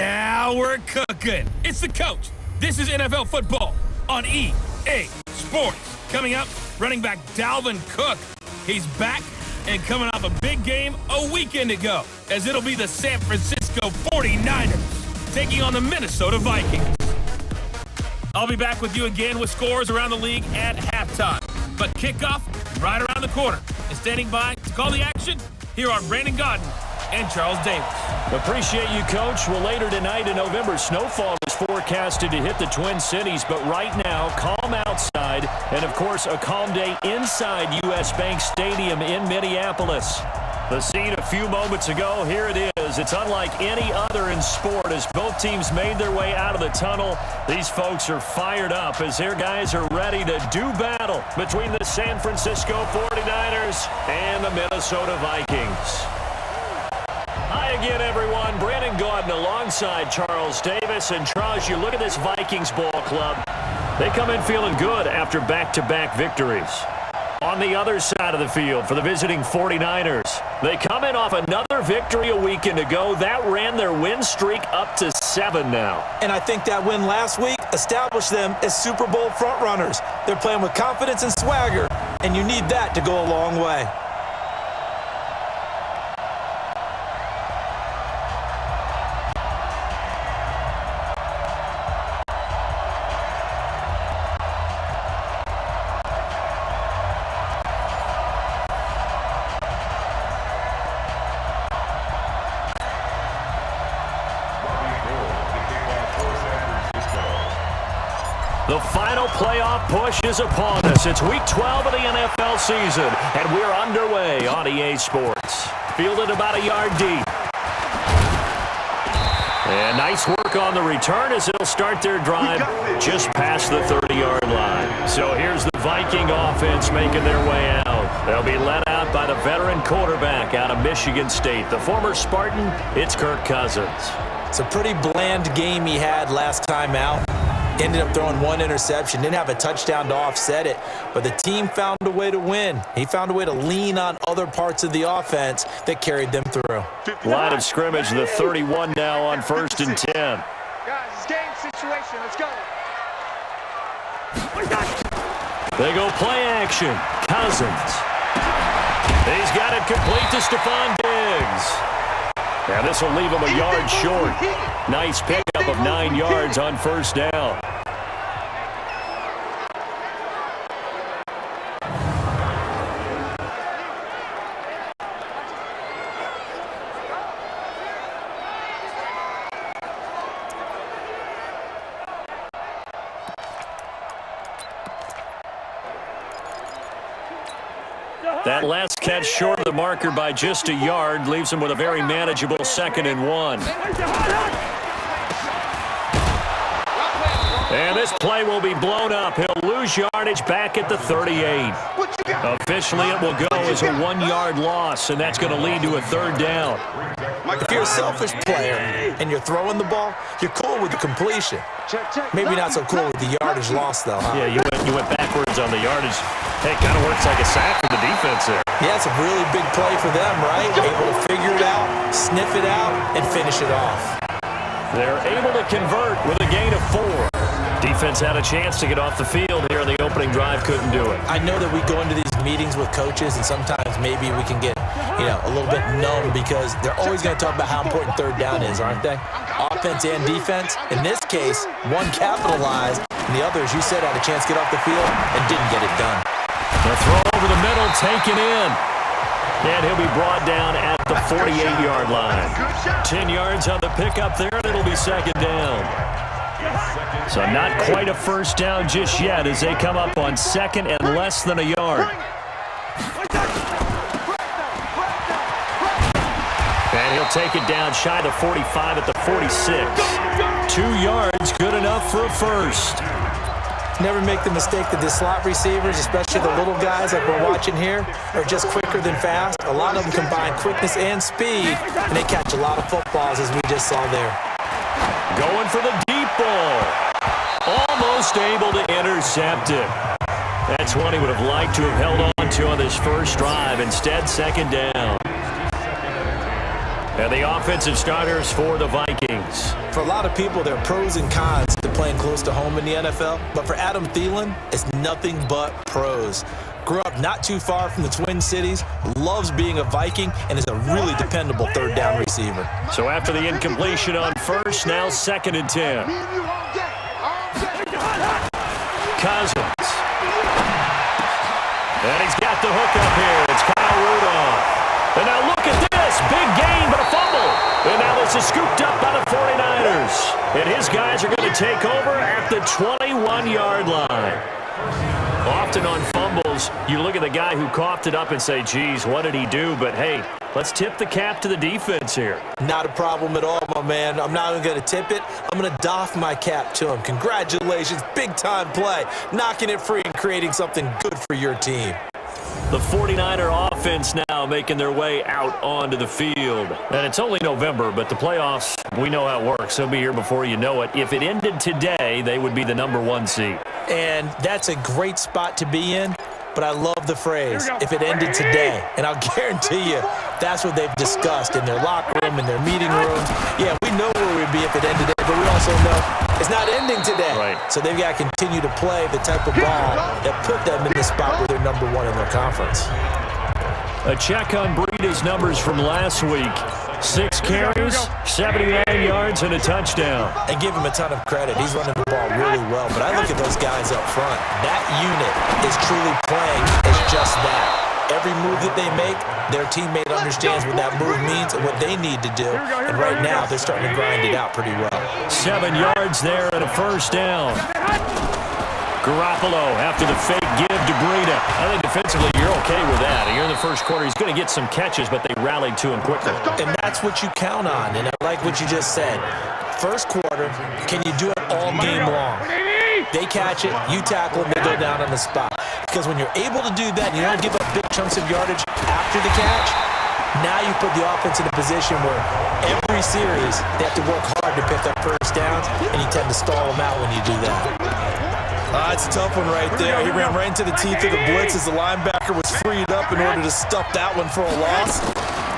Now we're cooking. It's the coach. This is NFL football on EA Sports. Coming up, running back Dalvin Cook. He's back and coming off a big game a weekend ago, as it'll be the San Francisco 49ers taking on the Minnesota Vikings. I'll be back with you again with scores around the league at halftime. But kickoff right around the corner. And standing by to call the action, here are Brandon Godden and Charles Davis. Appreciate you, Coach. Well, later tonight in November, snowfall is forecasted to hit the Twin Cities, but right now, calm outside, and of course, a calm day inside U.S. Bank Stadium in Minneapolis. The scene a few moments ago, here it is. It's unlike any other in sport as both teams made their way out of the tunnel. These folks are fired up as their guys are ready to do battle between the San Francisco 49ers and the Minnesota Vikings. Hi again, everyone. Brandon Gaudin alongside Charles Davis. And Charles, you look at this Vikings ball club. They come in feeling good after back-to-back victories. On the other side of the field for the visiting 49ers, they come in off another victory a weekend ago. That ran their win streak up to 7 now. And I think that win last week established them as Super Bowl frontrunners. They're playing with confidence and swagger, and you need that to go a long way. The final playoff push is upon us. It's Week 12 of the NFL season, and we're underway on EA Sports. Fielded about a yard deep. And nice work on the return as they'll start their drive just past the 30-yard line. So here's the Viking offense making their way out. They'll be led out by the veteran quarterback out of Michigan State. The former Spartan, it's Kirk Cousins. It's a pretty bland game he had last time out. Ended up throwing one interception, didn't have a touchdown to offset it, but the team found a way to win. He found a way to lean on other parts of the offense that carried them through. Line of scrimmage, the 31 now on 1st and 10. Guys, it's game situation. Let's go. They go play action. Cousins. He's got it complete to Stephon Diggs. Now this will leave him a yard short. Nice pickup of 9 yards on 1st down. That last catch short of the marker by just a yard leaves him with a very manageable 2nd and 1. And this play will be blown up. He'll lose yardage back at the 38. Officially, it will go as a 1-yard loss, and that's going to lead to a 3rd down. If you're a selfish player and you're throwing the ball, you're cool with the completion. Maybe not so cool with the yardage loss, though, huh? Yeah, you went backwards on the yardage. Hey, it kind of works like a sack for the defense there. Yeah, it's a really big play for them, right? Able to figure it out, sniff it out, and finish it off. They're able to convert with a gain of 4. Defense had a chance to get off the field here on the opening drive, couldn't do it. I know that we go into these meetings with coaches, and sometimes maybe we can get, a little bit numb because they're always going to talk about how important 3rd down is, aren't they? Offense and defense. In this case, one capitalized, and the other, as you said, had a chance to get off the field and didn't get it done. The throw over the middle, taken in. And he'll be brought down at the 48-yard line. 10 yards on the pickup there, and it'll be 2nd down. So not quite a 1st down just yet as they come up on 2nd and less than a yard. And he'll take it down shy of the 45 at the 46. 2 yards, good enough for a 1st. Never make the mistake that the slot receivers, especially the little guys like we're watching here, are just quicker than fast. A lot of them combine quickness and speed, and they catch a lot of footballs, as we just saw there. Going for the deep ball. Almost able to intercept it. That's one he would have liked to have held on to on this first drive. Instead, 2nd down. And the offensive starters for the Vikings. For a lot of people, there are pros and cons to playing close to home in the NFL. But for Adam Thielen, it's nothing but pros. Grew up not too far from the Twin Cities, loves being a Viking, and is a really dependable third down receiver. So after the incompletion on first, now 2nd and 10. Cousins. And he's got the hook up here. It's Kyle Rudolph. And now look at this. Big gain, but a fumble. And now this is scooped up by the 49ers. And his guys are going to take over at the 21-yard line. Often on fumbles, you look at the guy who coughed it up and say, geez, what did he do? But, hey, let's tip the cap to the defense here. Not a problem at all, my man. I'm not even going to tip it. I'm going to doff my cap to him. Congratulations. Big-time play. Knocking it free and creating something good for your team. The 49er offense now making their way out onto the field. And it's only November, but the playoffs, we know how it works. They'll be here before you know it. If it ended today, they would be the #1 seed. And that's a great spot to be in, but I love the phrase, if it ended today. And I'll guarantee you, that's what they've discussed in their locker room, in their meeting rooms. Yeah, we know where we'd be if it ended today, but we also know it's not ending today. Right. So they've got to continue to play the type of ball that put them in the spot where they're #1 in their conference. A check on Breida's numbers from last week. 6 carries, 79 yards, and a touchdown. And give him a ton of credit. He's running the ball really well. But I look at those guys up front. That unit is truly playing as just that. Every move that they make, their teammate understands what that move means and what they need to do. And right now, they're starting to grind it out pretty well. 7 yards there and a first down. Garoppolo after the fake give to Breida. I think defensively you're okay with that. You're in the first quarter. He's going to get some catches, but they rallied to him quickly. And that's what you count on. And I like what you just said. First quarter, can you do it all game long? They catch it, you tackle them, they go down on the spot. Because when you're able to do that and you don't give up big chunks of yardage after the catch, now you put the offense in a position where every series they have to work hard to pick up first downs, and you tend to stall them out when you do that. It's a tough one right there. He ran right into the teeth of the blitz as the linebacker was freed up in order to stuff that one for a loss.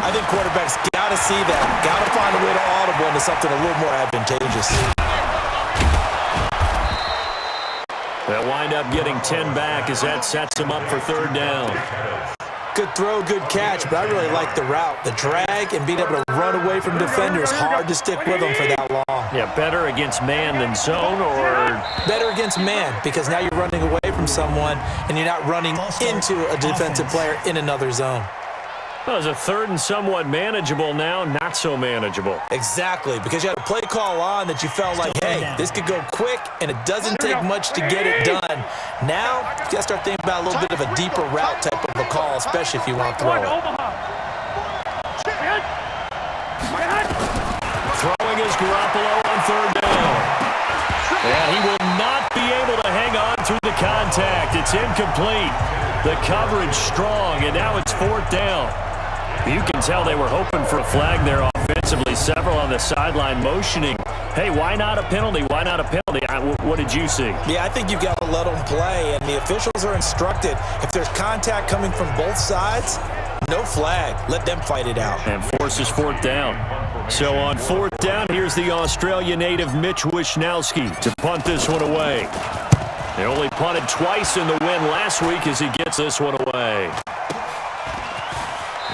I think quarterbacks got to see that, got to find a way to audible into something a little more advantageous. They'll wind up getting 10 back as that sets them up for third down. Good throw, good catch, but I really like the route. The drag and being able to run away from defenders, hard to stick with them for that long. Yeah, better against man than zone, or? Better against man, because now you're running away from someone and you're not running into a defensive player in another zone. Well, it's a third and somewhat manageable now, not so manageable. Exactly, because you had a play call on that you felt like, hey, this could go quick, and it doesn't take much to get it done. Now, you got to start thinking about a little bit of a deeper route type of a call, especially if you want to throw it. Throwing is Garoppolo on third down. And he will not be able to hang on through the contact. It's incomplete. The coverage strong, and now it's fourth down. You can tell they were hoping for a flag there offensively. Several on the sideline motioning. Hey, why not a penalty? Why not a penalty? What did you see? Yeah, I think you've got to let them play, and the officials are instructed. If there's contact coming from both sides, no flag. Let them fight it out. And forces fourth down. So on fourth down, here's the Australia native Mitch Wishnowski to punt this one away. They only punted twice in the win last week as he gets this one away.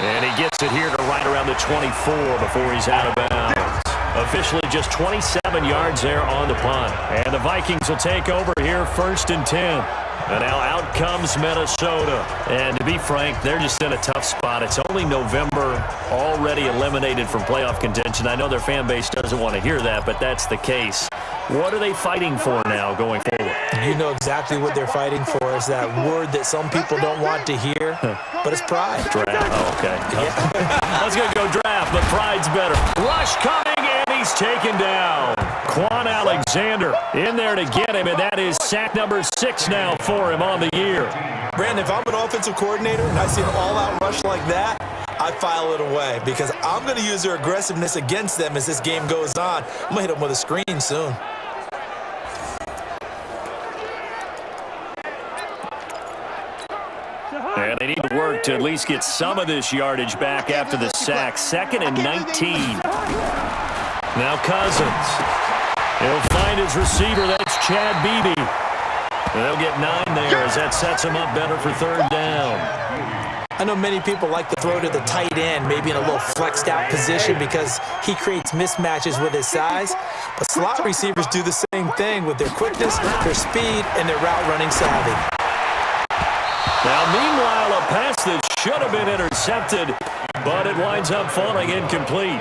And he gets it here to right around the 24 before he's out of bounds. Officially just 27 yards there on the punt. And the Vikings will take over here, 1st and 10. And now out comes Minnesota. And to be frank, they're just in a tough spot. It's only November, already eliminated from playoff contention. I know their fan base doesn't want to hear that, but that's the case. What are they fighting for now going forward? You know exactly what they're fighting for. Is that word that some people don't want to hear, but it's pride. Draft. Oh, okay. Yeah. I was going to go draft, but pride's better. Rush coming, and he's taken down. Quan Alexander in there to get him, and that is sack number 6 now for him on the year. Brandon, if I'm an offensive coordinator and I see an all-out rush like that, I file it away because I'm going to use their aggressiveness against them as this game goes on. I'm going to hit them with a screen soon. And they need to work to at least get some of this yardage back after the sack. 2nd and 19. Now Cousins. He'll find his receiver. That's Chad Beebe. They'll get 9 there as that sets him up better for 3rd down. I know many people like to throw to the tight end, maybe in a little flexed out position because he creates mismatches with his size. But slot receivers do the same thing with their quickness, their speed, and their route running savvy. Now, meanwhile, a pass that should have been intercepted, but it winds up falling incomplete.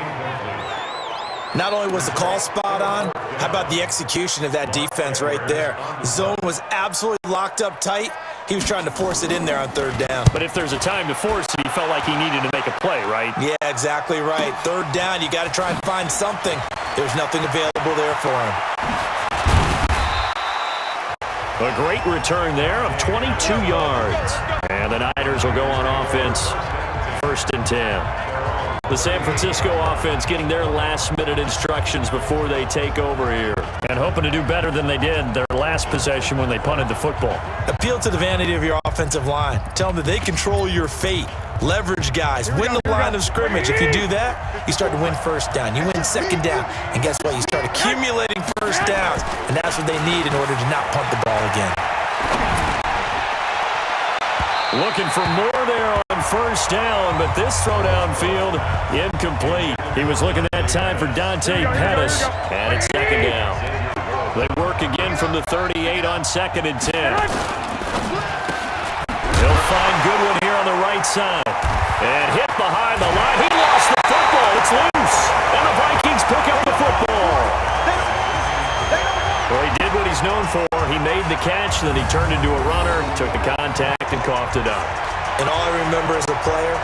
Not only was the call spot on, how about the execution of that defense right there? Zone was absolutely locked up tight. He was trying to force it in there on 3rd down. But if there's a time to force it, he felt like he needed to make a play, right? Yeah, exactly right. 3rd down, you got to try and find something. There's nothing available there for him. A great return there of 22 yards. And the Niners will go on offense, 1st and 10. The San Francisco offense getting their last-minute instructions before they take over here and hoping to do better than they did their last possession when they punted the football. Appeal to the vanity of your offensive line. Tell them that they control your fate. Leverage guys. Win the line of scrimmage. If you do that, you start to win 1st down. You win 2nd down. And guess what? You start accumulating 1st downs. And that's what they need in order to not punt the ball again. Looking for more there on 1st down, but this throw downfield, incomplete. He was looking that time for Dante Pettis, and it's 2nd down. They work again from the 38 on 2nd and 10. He'll find Goodwin here on the right side. And hit behind the line. He lost the football. It's loose. And the Vikings pick up the football. Well, he did what he's known for. He made the catch, then he turned into a runner, took the contact, and coughed it up. And all I remember as a player,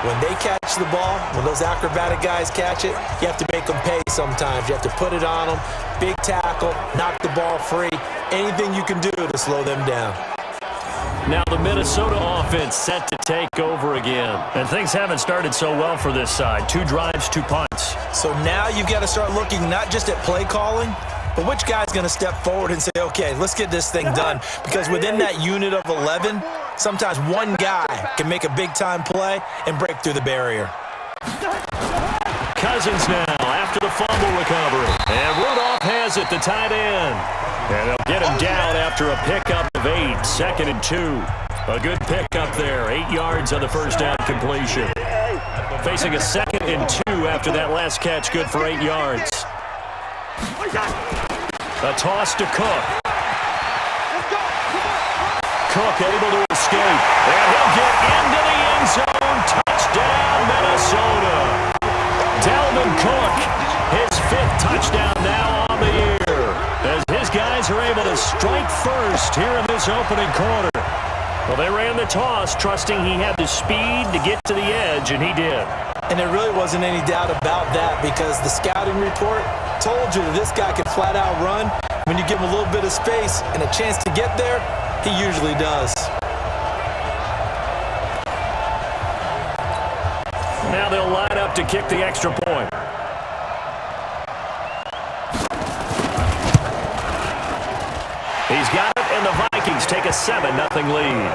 when they catch the ball, when those acrobatic guys catch it, you have to make them pay sometimes. You have to put it on them, big tackle, knock the ball free, anything you can do to slow them down. Now the Minnesota offense set to take over again. And things haven't started so well for this side. 2 drives, 2 punts. So now you've got to start looking not just at play calling, but which guy's going to step forward and say, okay, let's get this thing done. Because within that unit of 11, sometimes one guy can make a big-time play and break through the barrier. Cousins now after the fumble recovery. And Rudolph has it, the tight end. And they'll get him down after a pickup of 8, 2nd and 2. A good pickup there, 8 yards on the 1st down completion. Facing a 2nd and 2 after that last catch, good for 8 yards. A toss to Cook. Cook able to escape. And he'll get into the end zone. Touchdown, Minnesota. Dalvin Cook, his 5th touchdown now on the year. As his guys are able to strike first here in this opening quarter. Well, they ran the toss, trusting he had the speed to get to the edge, and he did. And there really wasn't any doubt about that because the scouting report told you that this guy could flat out run. When you give him a little bit of space and a chance to get there, he usually does. Now they'll line up to kick the extra point. He's got it, and the Vikings take a 7-0 lead.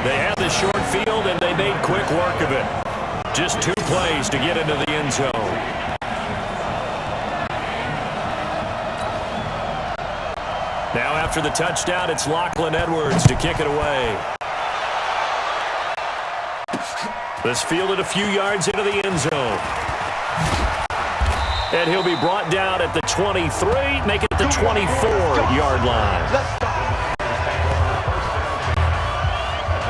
They have the short field, and they made quick work of it. Just 2 plays to get into the end zone. Now after the touchdown, it's Lachlan Edwards to kick it away. This fielded a few yards into the end zone. And he'll be brought down at the 23, make it the 24-yard line.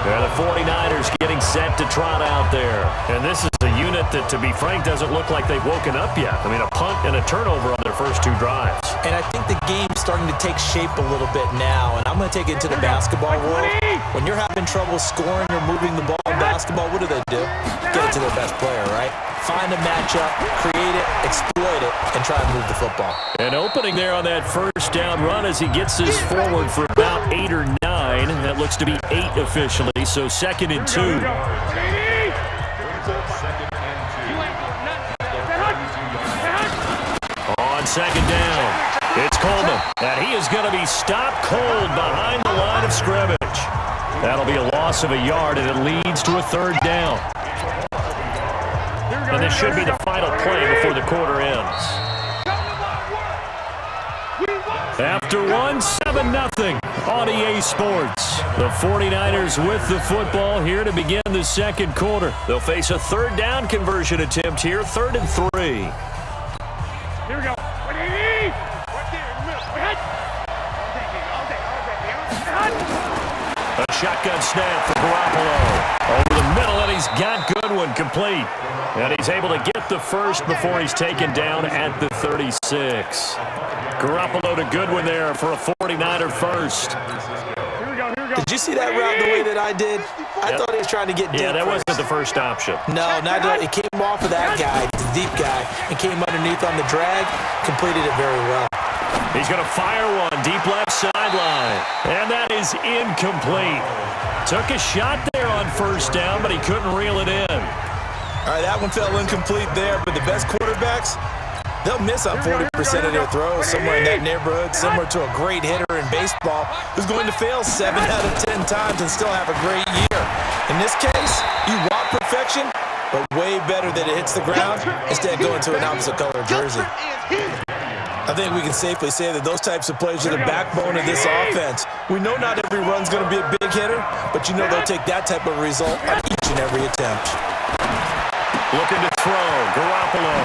And the 49ers getting set to trot out there. And this is a unit that, to be frank, doesn't look like they've woken up yet. I mean, a punt and a turnover on their first 2 drives. And I think the game's starting to take shape a little bit now. And I'm going to take it into the basketball world. When you're having trouble scoring or moving the ball in basketball, what do? Get it to their best player, right? Find a matchup, create it, exploit it, and try to move the football. An opening there on that 1st down run as he gets this forward for about 8 or 9. That looks to be 8 officially, so 2nd and 2. On 2nd down, it's Coleman, and he is going to be stopped cold behind the line of scrimmage. That'll be a loss of a yard, and it leads to a third down. And this should be the final play before the quarter ends. After one, 7-0 on EA Sports. The 49ers with the football here to begin the second quarter. They'll face a third down conversion attempt here, 3rd and 3. Here we go. A shotgun snap for Garoppolo. Over the middle, and he's got Goodwin complete. And he's able to get the first before he's taken down at the 36. Garoppolo to Goodwin there for a 49er first. Did you see that route the way that I did? I thought he was trying to get deep. Yeah, that first. wasn't the first option. No, not that. It came off of that guy, the deep guy, and came underneath on the drag, completed it very well. He's going to fire one deep left sideline, and that is incomplete. Took a shot there on first down, but he couldn't reel it in. All right, that one fell incomplete there, but the best quarterbacks, they'll miss on 40% of their throws, somewhere in that neighborhood, similar to a great hitter in baseball who's going to fail 7 out of 10 times and still have a great year. In this case, you want perfection, but way better that it hits the ground instead of going to an opposite color jersey. I think we can safely say that those types of plays are the backbone of this offense. We know not every run's going to be a big hitter, but you know they'll take that type of result on each and every attempt. Looking to throw, Garoppolo.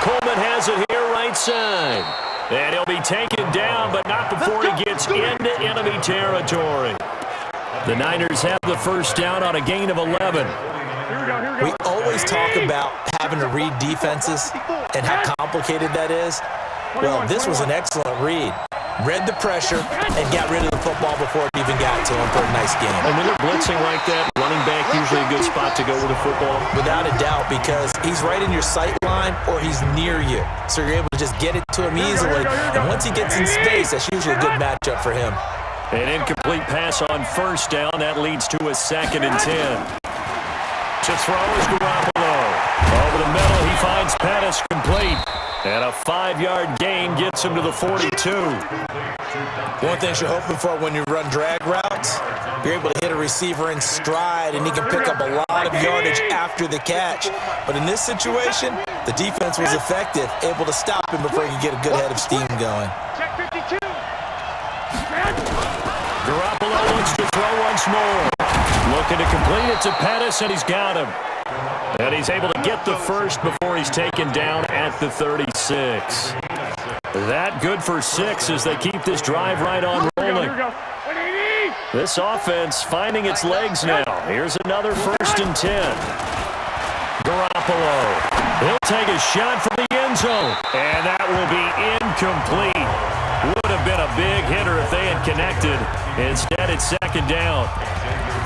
Coleman has it here right side. And he'll be taken down, but not before he gets into enemy territory. The Niners have the first down on a gain of 11. We always talk about having to read defenses and how complicated that is. Well, this was an excellent read. Read the pressure and got rid of the football before it even got to him for a nice game. And when they're blitzing like that, running back usually a good spot to go with a football? Without a doubt, because he's right in your sight line or he's near you. So you're able to just get it to him easily. And once he gets in space, that's usually a good matchup for him. An incomplete pass on first down. That leads to a 2nd and 10. To throw is Garoppolo. Over the middle, he finds Pettis complete. And a 5-yard gain gets him to the 42. One thing you're hoping for when you run drag routes, you're able to hit a receiver in stride, and he can pick up a lot of yardage after the catch. But in this situation, the defense was effective, able to stop him before he could get a good head of steam going. Garoppolo wants to throw once more. Looking to complete it to Pettis, and he's got him. And he's able to get the first before he's taken down at the 36. That good for 6 as they keep this drive right on rolling. This offense finding its legs now. Here's another 1st and 10. Garoppolo. He'll take a shot from the end zone. And that will be incomplete. Would have been a big hitter if they had connected. Instead, it's 2nd down.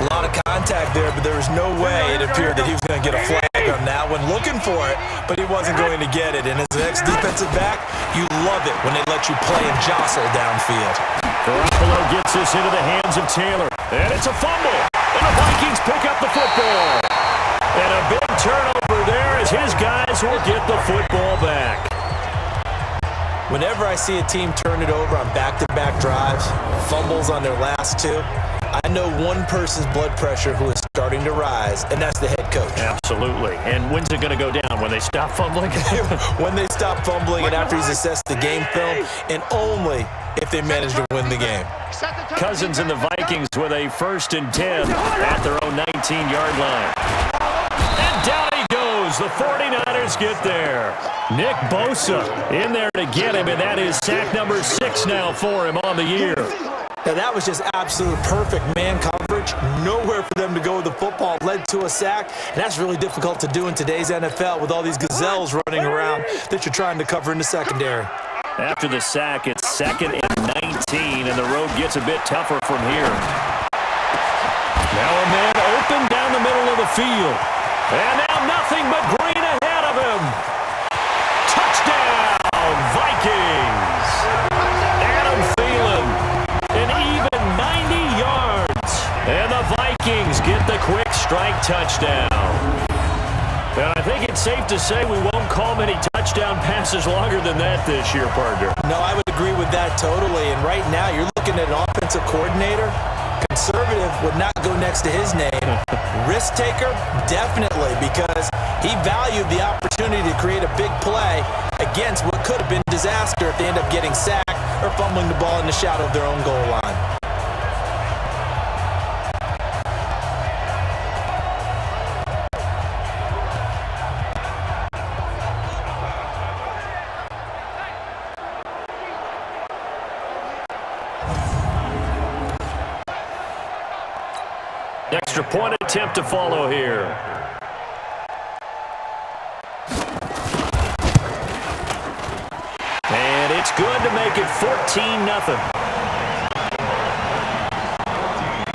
A lot of contact there, but there was no way it appeared that he was going to get a flag on that one. Looking for it, but he wasn't going to get it. And as an ex-defensive back, you love it when they let you play and jostle downfield. Garoppolo gets this into the hands of Taylor. And it's a fumble. And the Vikings pick up the football. And a big turnover there as his guys will get the football back. Whenever I see a team turn it over on back-to-back drives, fumbles on their last 2, I know one person's blood pressure who is starting to rise, and that's the head coach. Absolutely. And when's it going to go down? When they stop fumbling? When they stop fumbling and after he's assessed the game film, and only if they manage to win the game. Cousins and the Vikings with a 1st and 10 at their own 19-yard line. And down he goes. The 49ers get there. Nick Bosa in there to get him, and that is sack number 6 now for him on the year. Now that was just absolute perfect man coverage. Nowhere for them to go with the football. Led to a sack. And that's really difficult to do in today's NFL with all these gazelles running around that you're trying to cover in the secondary. After the sack, it's 2nd and 19, and the road gets a bit tougher from here. Now a man open down the middle of the field. And now nothing but green ahead of him. Touchdown, Vikings. Adam Thielen, an even 90 yards. And the Vikings get the quick strike touchdown. And I think it's safe to say we won't call many touchdown passes longer than that this year, partner. No, I would agree with that totally. And right now, you're looking at an offensive coordinator Conservative would not go next to his name. Risk taker, definitely, because he valued the opportunity to create a big play against what could have been disaster if they end up getting sacked or fumbling the ball in the shadow of their own goal line. Extra point attempt to follow here. And it's good to make it 14-0.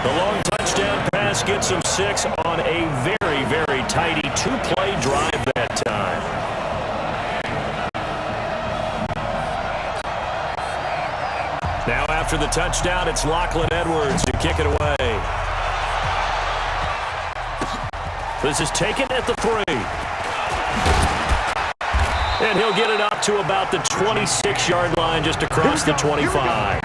The long touchdown pass gets him 6 on a very, very tidy two-play drive that time. Now after the touchdown, it's Lachlan Edwards to kick it away. This is taken at the 3. And he'll get it up to about the 26-yard line just across the 25.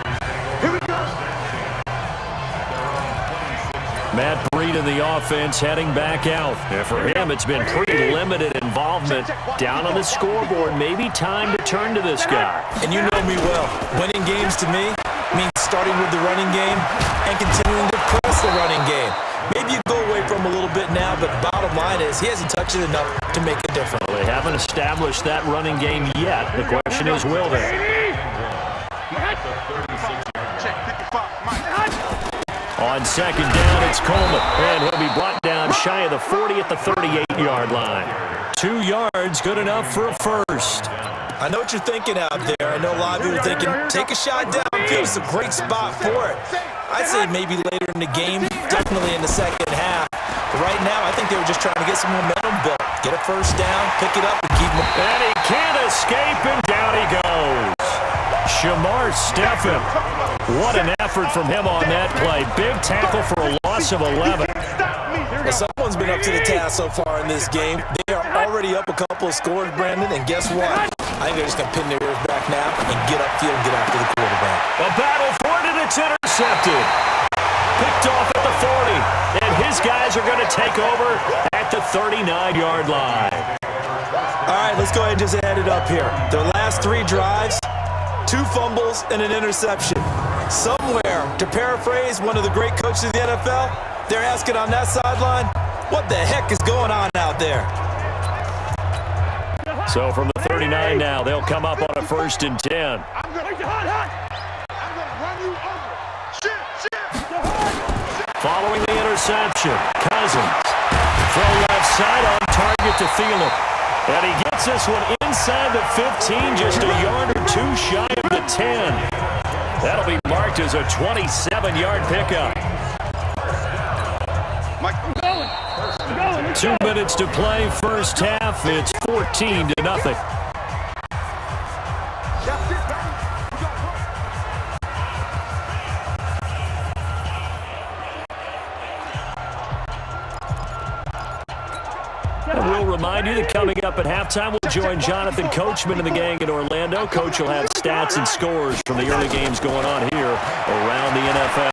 Matt Breed in the offense heading back out. And for him, it's been pretty limited involvement down on the scoreboard. Maybe time to turn to this guy. And you know me well. Winning games to me means starting with the running game and continuing to press the running game. Maybe you go away from him a little bit now, but bottom line is he hasn't touched it enough to make a difference. Well, they haven't established that running game yet. The question is, will they? On second down, it's Coleman, and he'll be brought down shy of the 40 at the 38-yard line. 2 yards, good enough for a first. I know what you're thinking out there. I know a lot of you are thinking, take a shot downfield. It's a great spot for it. I'd say maybe later in the game, definitely in the second half. But right now, I think they were just trying to get some momentum built. Get a first down, pick it up, and keep moving. And he can't escape, and down he goes. Shamar Stephen. What an effort from him on that play. Big tackle for a loss of 11. Well, someone's been up to the task so far in this game. They are already up a couple of scores, Brandon, and guess what? I think they're just going to pin their ears back now and get upfield and get after the quarterback. A battle for it, and it's intercepted. Picked off at the 40, and his guys are going to take over at the 39-yard line. All right, let's go ahead and just add it up here. Their last 3 drives, 2 fumbles and an interception. Somewhere, to paraphrase one of the great coaches of the NFL, they're asking on that sideline, what the heck is going on out there? So from the 39 now, they'll come up on a 1st and 10. Following the interception, Cousins from left side on target to Thielen. And he gets this one inside the 15, just a yard or 2 shy of the 10. That'll be marked as a 27-yard pickup. 2 minutes to play, first half. It's 14-0. And we'll remind you that coming up at halftime, we'll join Jonathan Coachman and the gang in Orlando. Coach will have stats and scores from the early games going on here around the NFL.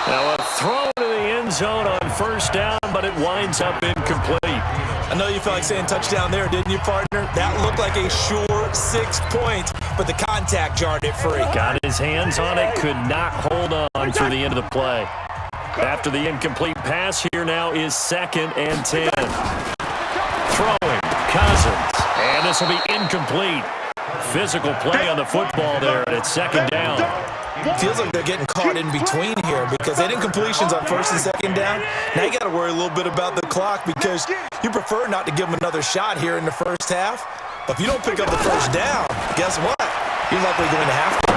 Now a throw to the end zone on first down, but it winds up incomplete. I know you felt like saying touchdown there, didn't you, partner? That looked like a sure 6 points, but the contact jarred it free. Got his hands on it, could not hold on through the end of the play. After the incomplete pass, here now is 2nd and 10. Throwing, Cousins, and this will be incomplete. Physical play on the football there, and it's 2nd down. Feels like they're getting caught in between here because they did incompletions on 1st and 2nd down. Now you got to worry a little bit about the clock because you prefer not to give them another shot here in the first half. But if you don't pick up the first down, guess what? You're likely going to have to.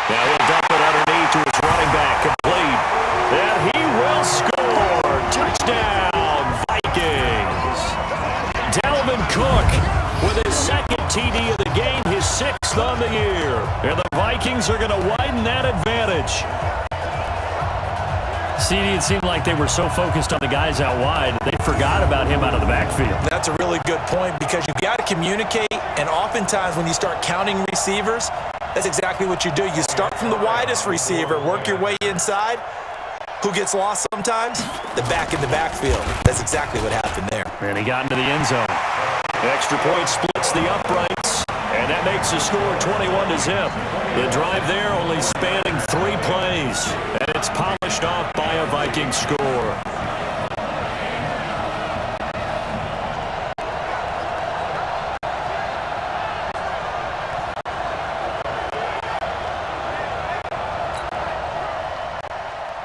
Now he'll dump it underneath to his running back, complete. And he will score. Touchdown, Vikings. Dalvin Cook with his 2nd TD of the game, his 6th on the year. And the Vikings are going to widen that advantage. CD, it seemed like they were so focused on the guys out wide, they forgot about him out of the backfield. That's a really good point because you've got to communicate, and oftentimes when you start counting receivers, That's exactly what you do. You start from the widest receiver, work your way inside. Who gets lost sometimes? The back in the backfield. That's exactly what happened there. And he got into the end zone. Extra point splits the uprights, and that makes the score 21-0. The drive there only spanning 3 plays, and it's polished off by a Viking score.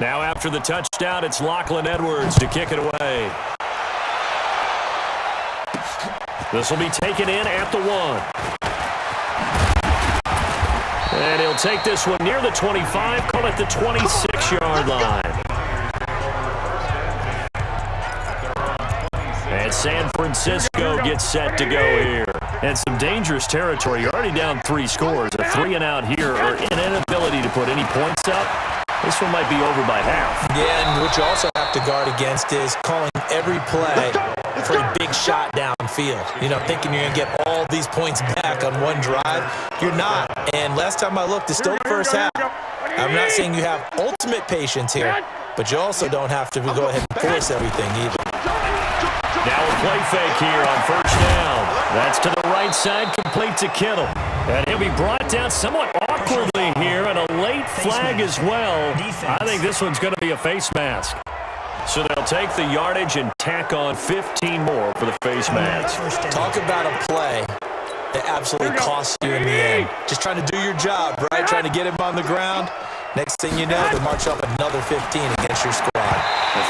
Now after the touchdown, it's Lachlan Edwards to kick it away. This will be taken in at the 1. And he'll take this one near the 25, call it the 26-yard line. And San Francisco gets set to go here. And some dangerous territory. You're already down 3 scores. A 3-and-out here, or an inability to put any points up. This one might be over by half. Yeah, and what you also have to guard against is calling every play for a big shot downfield. You know, thinking you're going to get all these points back on one drive. You're not. And last time I looked, it's still the first half. I'm not saying you have ultimate patience here, but you also don't have to go ahead and force everything either. Now a play fake here on first down. That's to the right side, complete to Kittle. And he'll be brought down somewhat awkwardly here, and a late flag as well. I think this one's going to be a face mask. So they'll take the yardage and tack on 15 more for the face mask. Talk about a play that absolutely costs you in the end. Just trying to do your job, right? Trying to get him on the ground. Next thing you know, they march up another 15 against your squad.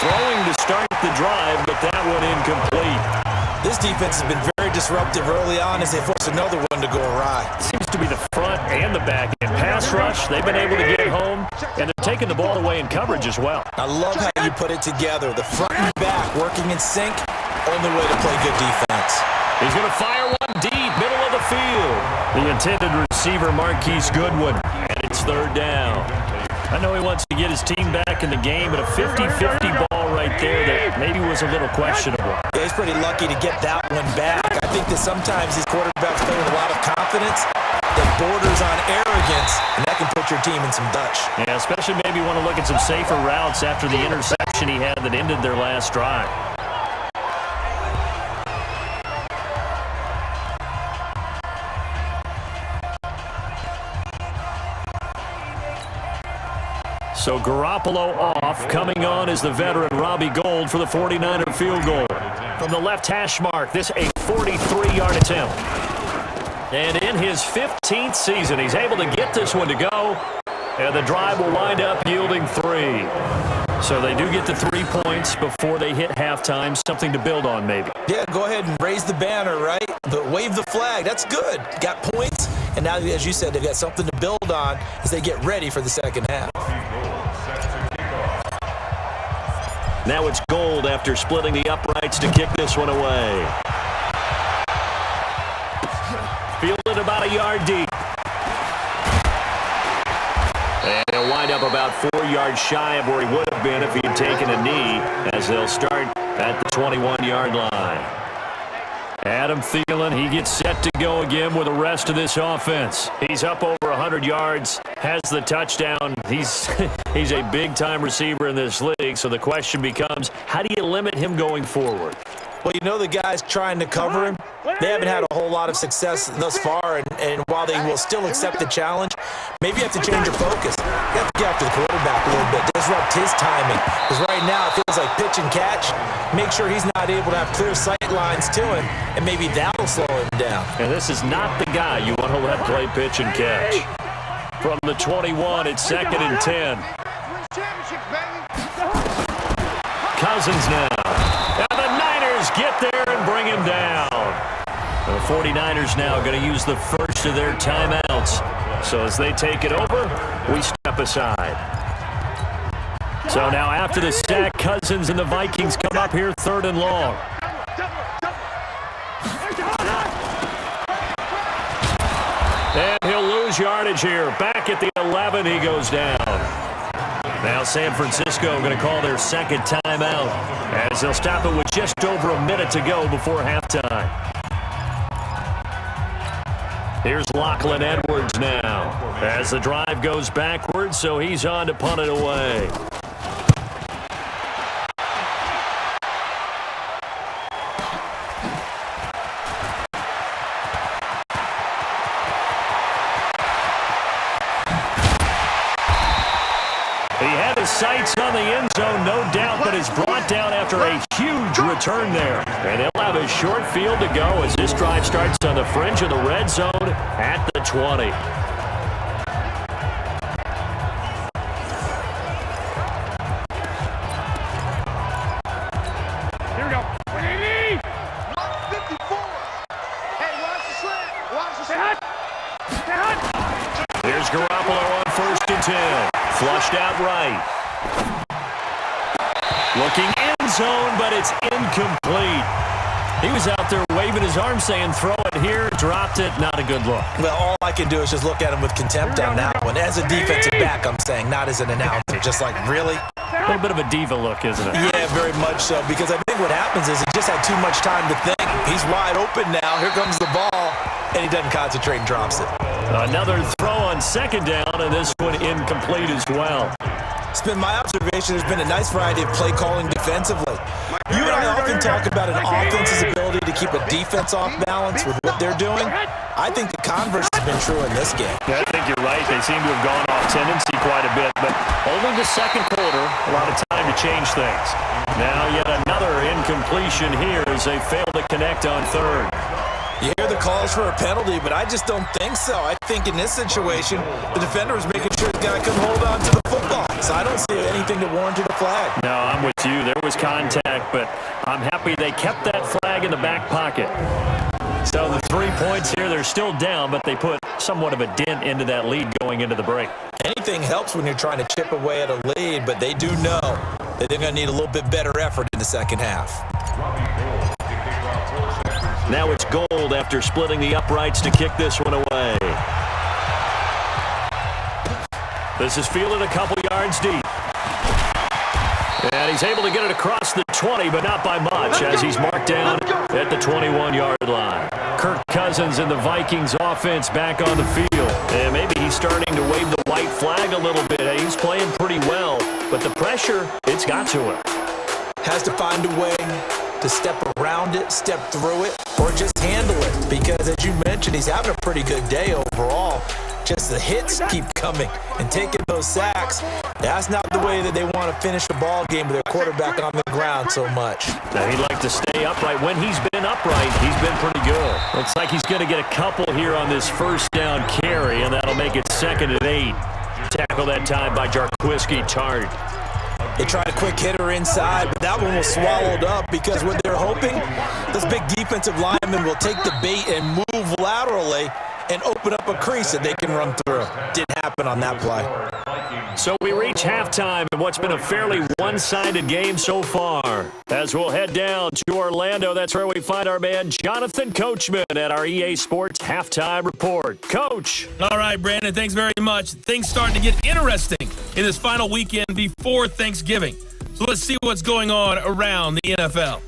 Throwing to start the drive, but that one incomplete. This defense has been very disruptive early on as they force another one to go awry. Seems to be the front and the back end. Pass rush, they've been able to get home, and they're taking the ball away in coverage as well. I love how you put it together. The front and back working in sync, only way to play good defense. He's going to fire one deep, middle of the field. The intended receiver, Marquise Goodwin, and it's third down. I know he wants to get his team back in the game, but a 50-50 ball right there that maybe was a little questionable. Yeah, he's pretty lucky to get that one back. I think that sometimes these quarterbacks play with a lot of confidence that borders on arrogance, and that can put your team in some Dutch. Yeah, especially maybe want to look at some safer routes after the interception he had that ended their last drive. So Garoppolo off. Coming on is the veteran Robbie Gould for the 49er field goal. From the left hash mark, this a 43-yard attempt. And in his 15th season, he's able to get this one to go. And the drive will wind up yielding 3. So they do get the 3 points before they hit halftime. Something to build on, maybe. Yeah, go ahead and raise the banner, right? But wave the flag. That's good. Got points. And now, as you said, they've got something to build on as they get ready for the second half. Now it's Gould after splitting the uprights to kick this one away. Fielded about a yard deep. And he'll wind up about 4 yards shy of where he would have been if he had taken a knee, as they'll start at the 21-yard line. Adam Thielen, he gets set to go again with the rest of this offense. He's up over 100 yards, has the touchdown. He's a big-time receiver in this league, so the question becomes, how do you limit him going forward? Well, you know the guys trying to cover him, they haven't had a whole lot of success thus far, and while they will still accept the challenge, maybe you have to change your focus. You have to get after the quarterback a little bit, disrupt his timing, because right now it feels like pitch and catch. Make sure he's not able to have clear sight lines to him, and maybe that'll slow him down. And this is not the guy you want to let play pitch and catch. From the 21, it's 2nd and 10. Cousins now. And the Niners get there and bring him down. The 49ers now going to use the first of their timeouts. So as they take it over, we step aside. So now after the sack, Cousins and the Vikings come up here 3rd and long. And he'll lose yardage here. Back at the 11, he goes down. Now San Francisco going to call their second timeout as they'll stop it with just over a minute to go before halftime. Here's Lachlan Edwards now as the drive goes backwards, so he's on to punt it away. He had his sights on the end zone, no doubt, but is brought down after a huge return there. And they'll have a short field to go as this drive starts on the fringe of the red zone at the 20. Here we go. 180. 54. Hey, watch the slant. Watch the slant. Stay hot. Here's Garoppolo on 1st and 10. Flushed out right. Looking end zone, but it's incomplete. He was out there waving his arm saying, throw it here, dropped it, not a good look. Well, all I can do is just look at him with contempt on that one. As a defensive back, I'm saying, not as an announcer. Just like, really? A little bit of a diva look, isn't it? Yeah, very much so, because I think what happens is he just had too much time to think. He's wide open now. Here comes the ball, and he doesn't concentrate and drops it. Another throw on 2nd down, and this one incomplete as well. It's been my observation. There's been a nice variety of play calling defensively. You and I often talk about an offense's ability to keep a defense off balance with what they're doing. I think the converse has been true in this game. Yeah, I think you're right. They seem to have gone off tendency quite a bit, but only the 2nd quarter, a lot of time to change things. Now yet another incompletion here as they fail to connect on 3rd. You hear the calls for a penalty, but I just don't think so. I think in this situation, the defender was making sure the guy couldn't hold on to the football. So I don't see anything that warranted a flag. No, I'm with you. There was contact, but I'm happy they kept that flag in the back pocket. So the 3 points here, they're still down, but they put somewhat of a dent into that lead going into the break. Anything helps when you're trying to chip away at a lead, but they do know that they're going to need a little bit better effort in the second half. Now it's Gold after splitting the uprights to kick this one away. This is fielded a couple yards deep. And he's able to get it across the 20, but not by much, as he's marked down at the 21-yard line. Kirk Cousins and the Vikings offense back on the field. And maybe he's starting to wave the white flag a little bit. He's playing pretty well, but the pressure, it's got to him. Has to find a way to step around it, step through it, or just handle it. Because as you mentioned, he's having a pretty good day overall. Just the hits keep coming and taking those sacks. That's not the way that they want to finish the ball game with their quarterback on the ground so much. Now he'd like to stay upright. When he's been upright, he's been pretty good. Looks like he's going to get a couple here on this 1st down carry, and that'll make it 2nd and 8. Tackle that time by Jarquiski Tart. They tried a quick hitter inside, but that one was swallowed up because what they're hoping, this big defensive lineman will take the bait and move laterally and open up a crease that they can run through. Didn't happen on that play. So we reach halftime in what's been a fairly one-sided game so far. As we'll head down to Orlando, that's where we find our man Jonathan Coachman at our EA Sports Halftime Report. Coach. All right, Brandon, thanks very much. Things starting to get interesting in this final weekend before Thanksgiving. So let's see what's going on around the NFL.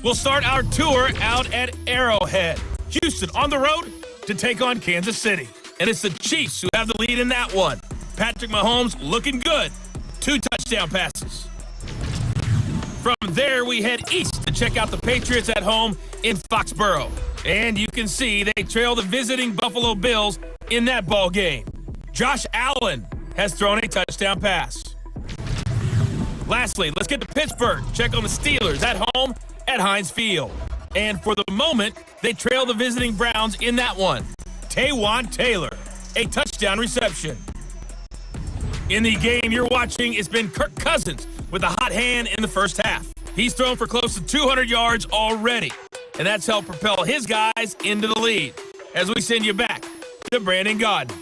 We'll start our tour out at Arrowhead. Houston on the road to take on Kansas City. And it's the Chiefs who have the lead in that one. Patrick Mahomes looking good. 2 touchdown passes. From there, we head east to check out the Patriots at home in Foxborough. And you can see they trail the visiting Buffalo Bills in that ball game. Josh Allen has thrown a touchdown pass. Lastly, let's get to Pittsburgh. Check on the Steelers at home at Heinz Field. And for the moment, they trail the visiting Browns in that one. Taywan Taylor, a touchdown reception. In the game you're watching, it's been Kirk Cousins with a hot hand in the first half. He's thrown for close to 200 yards already, and that's helped propel his guys into the lead. As we send you back to Brandon Gaudin.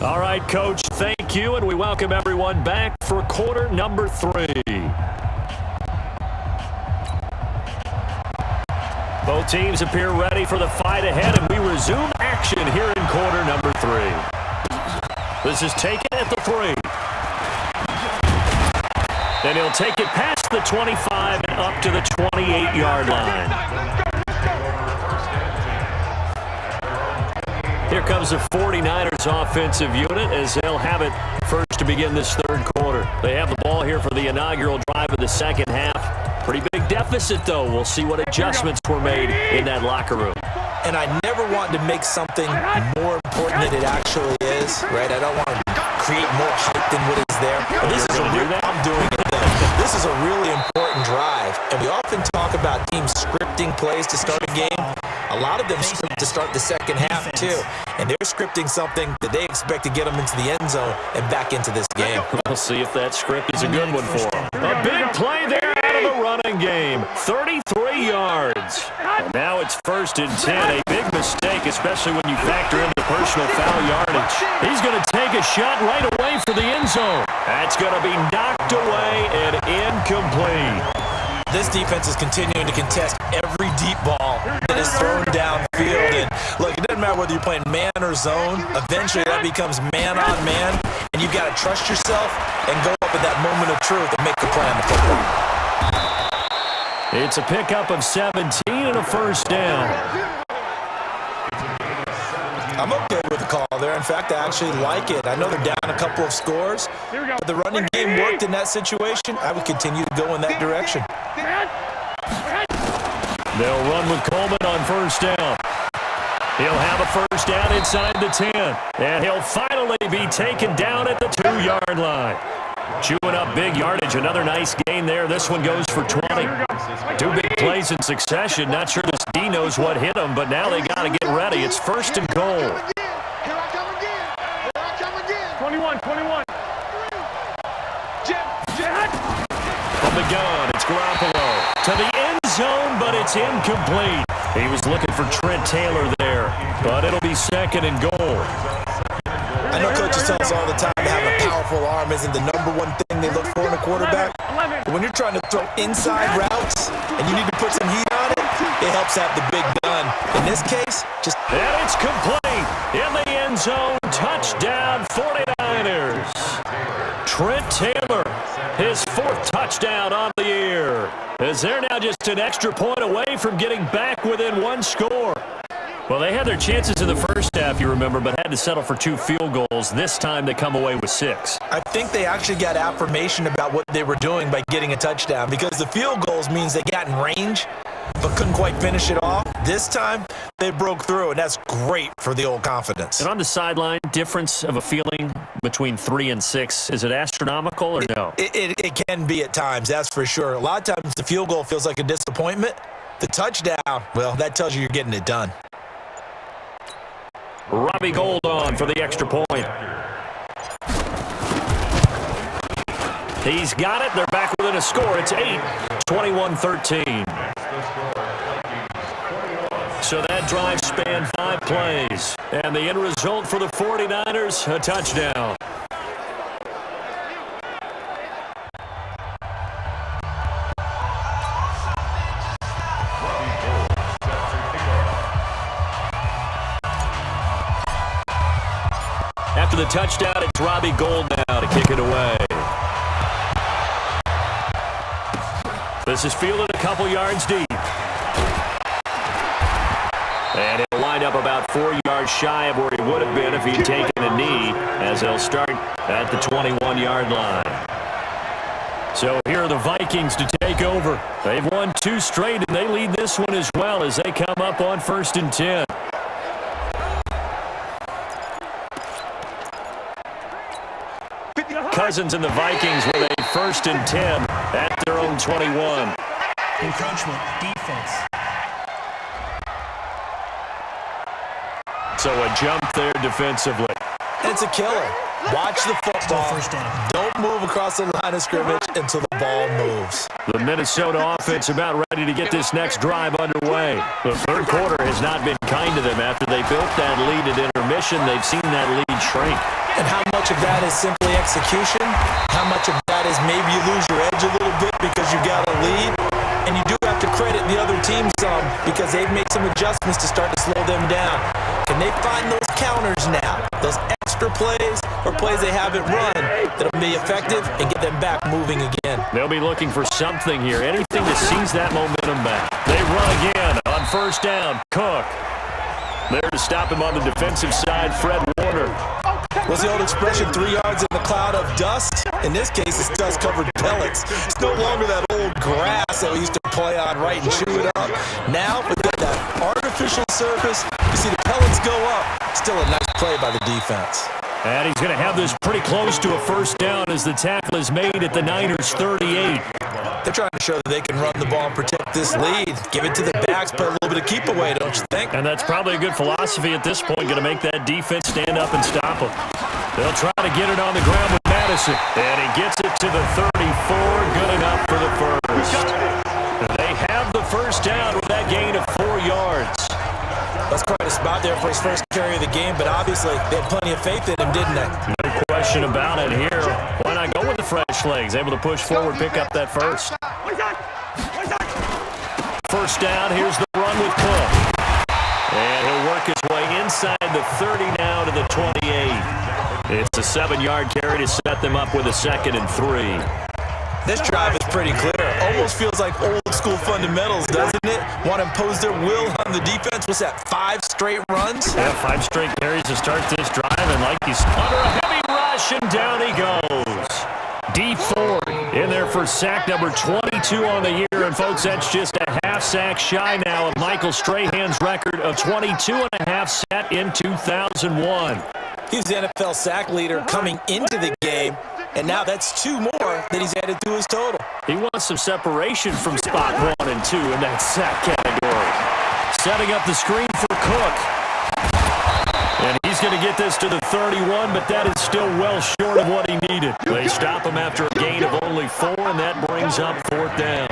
All right, Coach, thank you, and we welcome everyone back for quarter number 3. Both teams appear ready for the fight ahead, and we resume action here in quarter number 3. This is taken at the 3. And he'll take it past the 25 and up to the 28-yard line. Here comes the 49ers offensive unit as they'll have it first to begin this third quarter. They have the ball here for the inaugural drive of the second half. Pretty big deficit, though. We'll see what adjustments were made in that locker room. And I never want to make something more important than it actually is, right? I don't want to create more hype than what is there. But this is I'm doing it then. This is a really important drive. And we often talk about teams scripting plays to start a game. A lot of them script to start the second half, too. And they're scripting something that they expect to get them into the end zone and back into this game. We'll see if that script is a good one for them. A big play there out of the running game. 33 yards. And now it's 1st and 10. A big mistake, especially when you factor in the personal foul yardage. He's going to take a shot right away for the end zone. That's going to be knocked away and incomplete. This defense is continuing to contest every deep ball that is thrown downfield. And look, it doesn't matter whether you're playing man or zone. Eventually, that becomes man on man, and you've got to trust yourself and go up at that moment of truth and make the play on the football. It's a pickup of 17 and a first down. I'm okay with the call there. In fact, I actually like it. I know they're down a couple of scores, but the running game worked in that situation. I would continue to go in that direction. They'll run with Coleman on first down. He'll have a first down inside the 10, and he'll finally be taken down at the 2-yard line. Chewing up big yardage. Another nice gain there. This one goes for 20. 2 big plays in succession. Not sure this D knows what hit him, but now they got to get ready. It's 1st and goal. Here I come again. Here I come again. 21. From the gun, it's Garoppolo. To the end zone, but it's incomplete. He was looking for Trent Taylor there, but it'll be 2nd and goal. I know coaches tell us all the time to have a powerful arm isn't the #1 thing they look for in a quarterback. But when you're trying to throw inside routes and you need to put some heat on it, it helps have the big gun. In this case, just... And it's complete. In the end zone, touchdown 49ers. Trent Taylor, his 4th touchdown on the year. As they're now just an extra point away from getting back within 1 score. Well, they had their chances in the first half, you remember, but had to settle for 2 field goals. This time they come away with 6. I think they actually got affirmation about what they were doing by getting a touchdown, because the field goals means they got in range but couldn't quite finish it off. This time, they broke through, and that's great for the old confidence. And on the sideline, difference of a feeling between 3 and 6, is it astronomical or no? It can be at times, that's for sure. A lot of times the field goal feels like a disappointment. The touchdown, well, that tells you you're getting it done. Robbie Gould on for the extra point. He's got it. They're back within a score. It's 8, 21-13. So that drive spanned 5 plays. And the end result for the 49ers, a touchdown. After the touchdown, it's Robbie Gould now to kick it away. This is fielded a couple yards deep. And he'll wind up about 4 yards shy of where he would have been if he'd taken a knee, as they'll start at the 21-yard line. So here are the Vikings to take over. They've won 2 straight, and they lead this one as well as they come up on 1st and 10. Cousins and the Vikings with a 1st and 10 at their own 21. Encroachment, defense. So a jump there defensively. It's a killer. Watch the football. First down. Don't move across the line of scrimmage until the ball moves. The Minnesota offense about ready to get this next drive underway. The third quarter has not been kind to them after they built that lead at intermission. They've seen that lead shrink. And how much of that is simply execution? How much of that is maybe you lose your edge a little bit because you got a lead? And you do have to credit the other team some because they've made some adjustments to start to slow them down. Can they find those counters now? Those extra plays or plays they haven't run that'll be effective and get them back moving again. They'll be looking for something here, anything to seize that momentum back. They run again on first down. Cook. There to stop him on the defensive side, Fred Warner. What's the old expression, 3 yards in the cloud of dust? In this case, it's dust-covered pellets. It's no longer that old grass that we used to play on, right, and chew it up. Now, we've got that artificial surface. You see the pellets go up. Still a nice play by the defense. And he's going to have this pretty close to a first down as the tackle is made at the Niners' 38. They're trying to show that they can run the ball and protect this lead. Give it to the backs, play a little bit of keep away, don't you think? And that's probably a good philosophy at this point, going to make that defense stand up and stop them. They'll try to get it on the ground with Madison. And he gets it to the 34, good enough for the first. They have the first down with that gain of 4 yards. That's quite a spot there for his first carry of the game, but obviously they had plenty of faith in him, didn't they? No question about it here. Why not go with the fresh legs? Able to push forward, pick up that first. First down, here's the run with Cook. And he'll work his way inside the 30 now to the 28. It's a 7-yard carry to set them up with a 2nd and 3. This drive is pretty clear. Almost feels like old-school fundamentals, doesn't it? Want to impose their will on the defense. What's that, 5 straight runs? Yeah, 5 straight carries to start this drive, and like he's under a heavy rush, and down he goes. D Ford in there for sack number 22 on the year, and folks, that's just a half sack shy now of Michael Strahan's record of 22 and a half set in 2001. He's the NFL sack leader coming into the game, and now that's 2 more that he's added to his total. He wants some separation from spot 1 and 2 in that sack category. Setting up the screen for Cook. And he's going to get this to the 31, but that is still well short of what he needed. They stop him after a gain of only 4, and that brings up 4th down.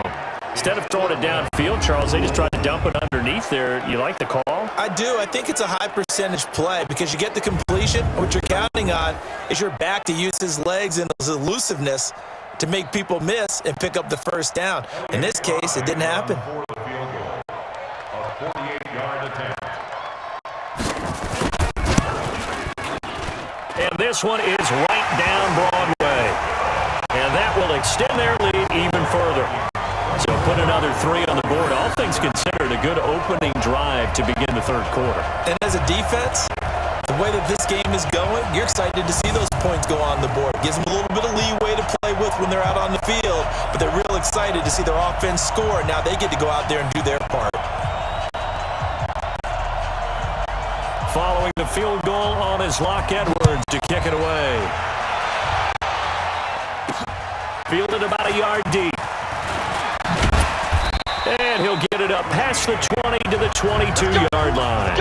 Instead of throwing it downfield, Charles, they just tried to dump it underneath there. You like the call? I do. I think it's a high percentage play because you get the completion. What you're counting on is your back to use his legs and his elusiveness to make people miss and pick up the first down. In this case, it didn't happen. And this one is right down Broadway. And that will extend their lead even further. So put another 3 on the board. All things considered, a good opening drive to begin the 3rd quarter. And as a defense, the way that this game is going, you're excited to see those points go on the board. Gives them a little bit of leeway to play with when they're out on the field, but they're real excited to see their offense score. Now they get to go out there and do their part. Following the field goal on his Locke Edwards to kick it away. Fielded about a yard deep. And he'll get it up past the 20 to the 22-yard line.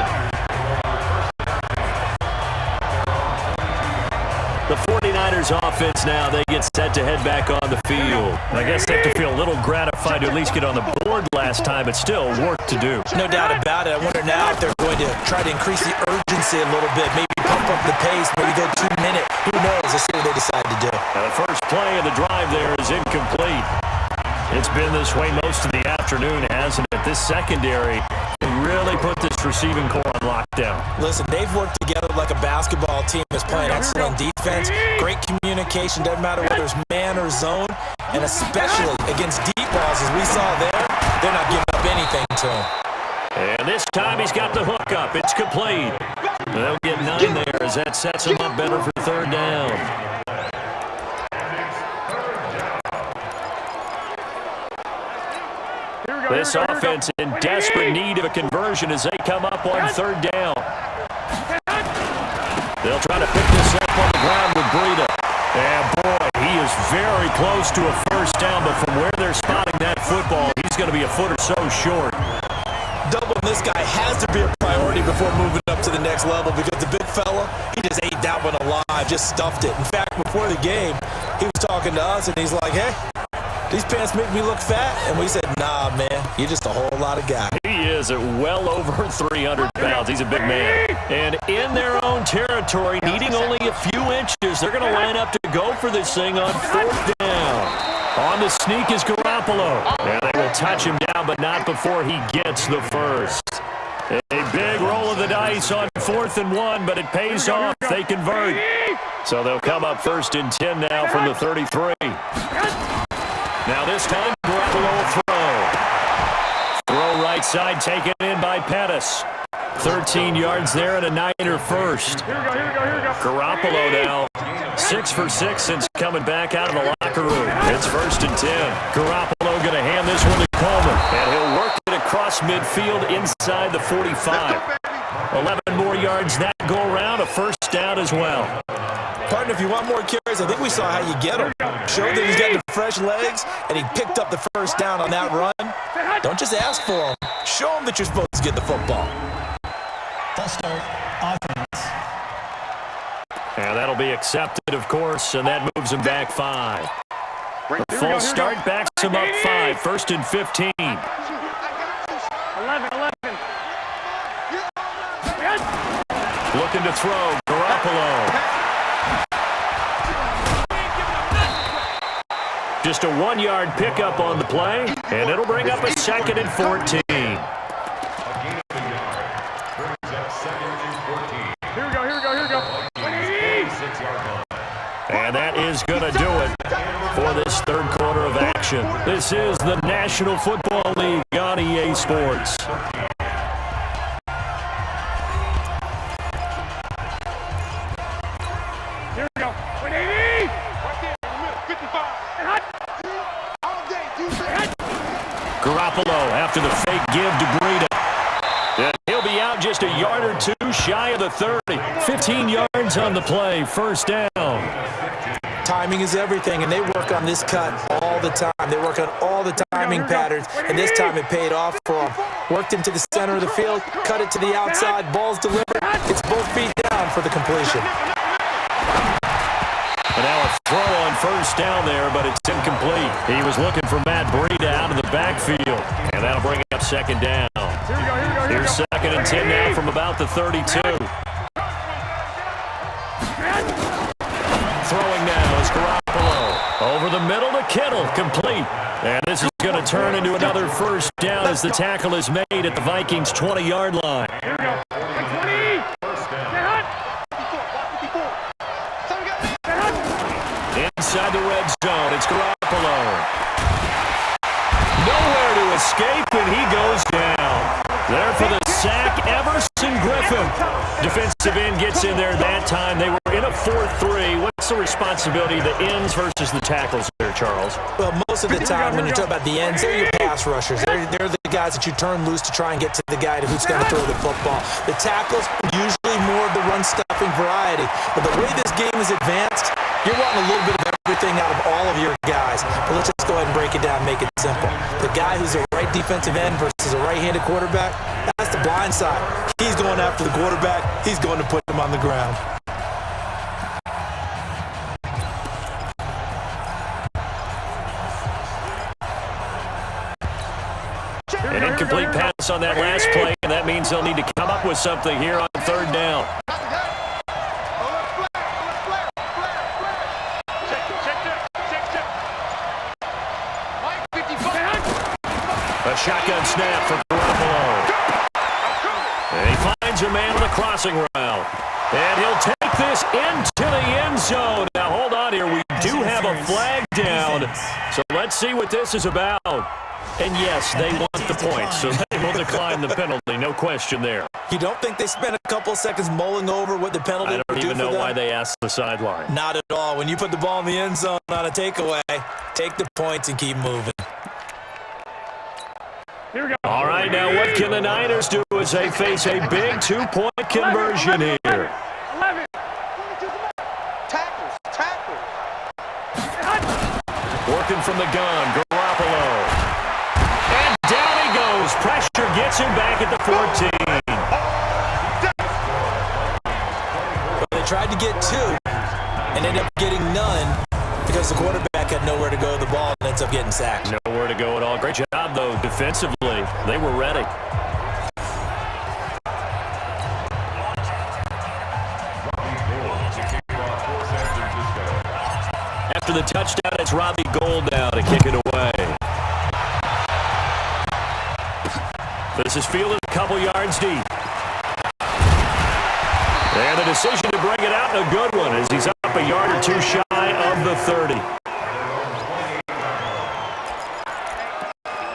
The 49ers offense now, they get set to head back on the field. I guess they have to feel a little gratified to at least get on the board last time, but still work to do. No doubt about it. I wonder now if they're going to try to increase the urgency a little bit, maybe pump up the pace, maybe go 2 minutes. Who knows? Let's see what they decide to do. Now the first play of the drive there is incomplete. It's been this way most of the afternoon, hasn't it? This secondary really put this receiving core on lockdown. Listen, they've worked together like a basketball team that's playing excellent defense, great communication, doesn't matter whether it's man or zone, and especially against deep balls, as we saw there, they're not giving up anything to him. And this time he's got the hook up. It's complete. They'll get 9 there as that sets him up better for 3rd down. This offense in desperate need of a conversion as they come up on 3rd down. They'll try to pick this up on the ground with Breida. And boy, he is very close to a first down, but from where they're spotting that football, he's going to be a foot or so short. Doubling this guy has to be a priority before moving up to the next level because the big fella, he just ate that one alive, just stuffed it. In fact, before the game, he was talking to us, and he's like, hey, these pants make me look fat. And we said, nah, man, you're just a whole lot of guy. He is at well over 300 pounds. He's a big man. And in their own territory, needing only a few inches, they're going to line up to go for this thing on 4th down. On the sneak is Garoppolo. And they will touch him down, but not before he gets the first. A Big roll of the dice on 4th and 1, but it pays off. They convert. So they'll come up 1st and 10 now from the 33. Now this time, Garoppolo will throw. Throw right side, taken in by Pettis. 13 yards there and a Niner first. Garoppolo now 6 for 6 since coming back out of the locker room. It's 1st and 10. Garoppolo going to hand this one to Coleman, and he'll work it across midfield inside the 45. 11 more yards that go around, a 1st down as well. Partner, if you want more carries, I think we saw how you get him. Showed that he's got the fresh legs, and he picked up the 1st down on that run. Don't just ask for him. Show him that you're supposed to get the football. False start, offense. And that'll be accepted, of course, and that moves him back 5. The false start backs him up 5, 1st and 15. 11. Looking to throw, Garoppolo. Just a 1-yard pickup on the play, and it'll bring up a 2nd and 14. Here we go. 180. And that is going to do it for this 3rd quarter of action. This is the National Football League on EA Sports. Here we go. 180. Garoppolo after the fake give to Breida. And he'll be out just a yard or 2 shy of the 30. 15 yards on the play, 1st down. Timing is everything, and they work on this cut all the time. They work on all the timing patterns, and this time it paid off for them. Worked into the center of the field, cut it to the outside, ball's delivered. It's both feet down for the completion. And now a throw on 1st down there, but it's incomplete. He was looking for Matt Breida out of the backfield, and that'll bring up 2nd down. Here's 2nd and 10 now from about the 32. Throwing now is Garoppolo. Over the middle to Kittle, complete. And this is going to turn into another 1st down as the tackle is made at the Vikings' 20-yard line. Here we go. 20. Inside the red zone, it's Garoppolo. Nowhere to escape, and he goes down. There for the sack, Everson Griffin. Defensive end gets in there that time. They were in a 4-3. What's the responsibility of the ends versus the tackles there, Charles? Well, most of the time when you talk about the ends, they're your pass rushers. They're the guys that you turn loose to try and get to the guy who's going to throw the football. The tackles, usually more of the run-stuffing variety. But the way this game is advanced, you're wanting a little bit of everything out of all of your guys. But let's just go ahead and break it down and make it simple. The guy who's a right defensive end versus a right-handed quarterback, that's the blind side. He's going after the quarterback. He's going to put him on the ground. An incomplete pass on that last play, and that means they'll need to come up with something here on 3rd down. A shotgun snap for Garoppolo. And he finds a man on the crossing route. And he'll take this into the end zone. Now, hold on here. We do have a flag down. So let's see what this is about. And yes, they want the points, so they will decline the penalty. No question there. You don't think they spent a couple seconds mulling over what the penalty would do for them? I don't even know why they asked the sideline. Not at all. When you put the ball in the end zone on a takeaway, take the points and keep moving. Here we go. All right, now what can the Niners do as they face a big 2-point conversion here? 11. Tackle. Working from the gun, Garoppolo. And down he goes. Pressure gets him back at the 14. Well, they tried to get 2 and ended up getting none because the quarterback had nowhere to go with the ball and ends up getting sacked. Nowhere to go at all. Great job, though, defensively. They were ready. After the touchdown, it's Robbie Gould now to kick it away. This is fielded a couple yards deep. And the decision to bring it out, a good one, as he's up a yard or two shy of the 30.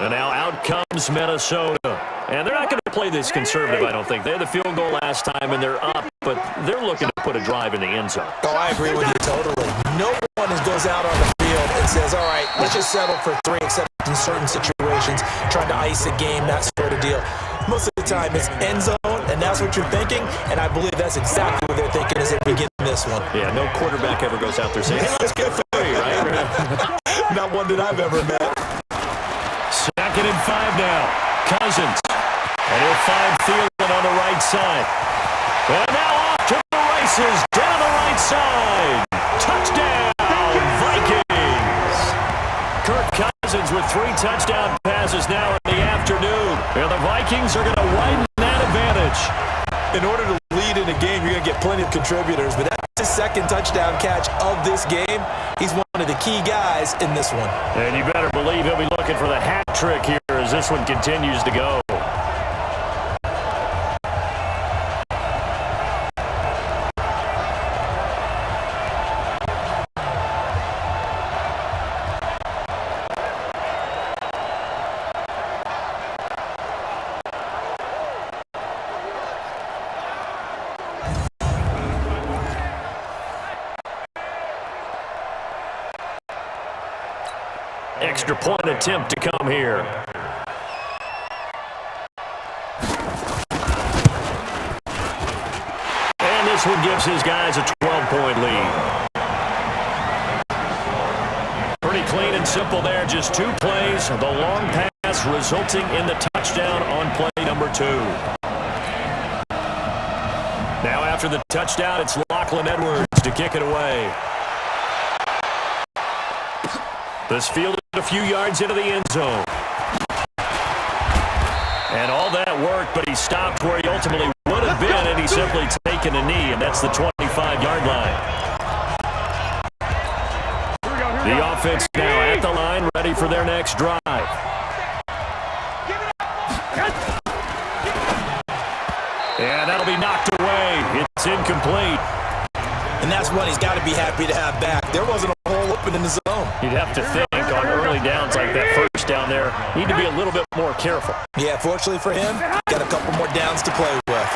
And now out comes Minnesota. And they're not going to play this conservative, I don't think. They had the field goal last time, and they're up, but they're looking to put a drive in the end zone. Oh, I agree with you totally. No one goes out on the field and says, all right, let's just settle for 3, except in certain situations, trying to ice a game, that sort of deal. Most of the time, it's end zone, and that's what you're thinking, and I believe that's exactly what they're thinking as they begin this one. Yeah, no quarterback ever goes out there saying, hey, let's get 3, right? Not one that I've ever met. 2nd and 5 now. Cousins. And he'll find Thielen on the right side. And now off to the races. Down the right side. Touchdown, Vikings. Kirk Cousins with 3 touchdown passes now in the afternoon. And the Vikings are going to widen that advantage. In order to lead in a game, you're going to get plenty of contributors, but that's his 2nd touchdown catch of this game. He's one of the key guys in this one. And you better believe he'll be looking for the hat trick here as this one continues to go. Extra point attempt to come here. And this one gives his guys a 12-point lead. Pretty clean and simple there, just 2 plays. The long pass resulting in the touchdown on play number 2. Now after the touchdown, it's Lachlan Edwards to kick it away. This fielded a few yards into the end zone. And all that worked, but he stopped where he ultimately would have been, and he's simply taken a knee, and that's the 25-yard line. The offense now at the line, ready for their next drive. And that'll be knocked away. It's incomplete. And that's one he's got to be happy to have back. There wasn't a hole open in the zone. You'd have to think on early downs like that first down there, need to be a little bit more careful. Yeah, fortunately for him, got a couple more downs to play with.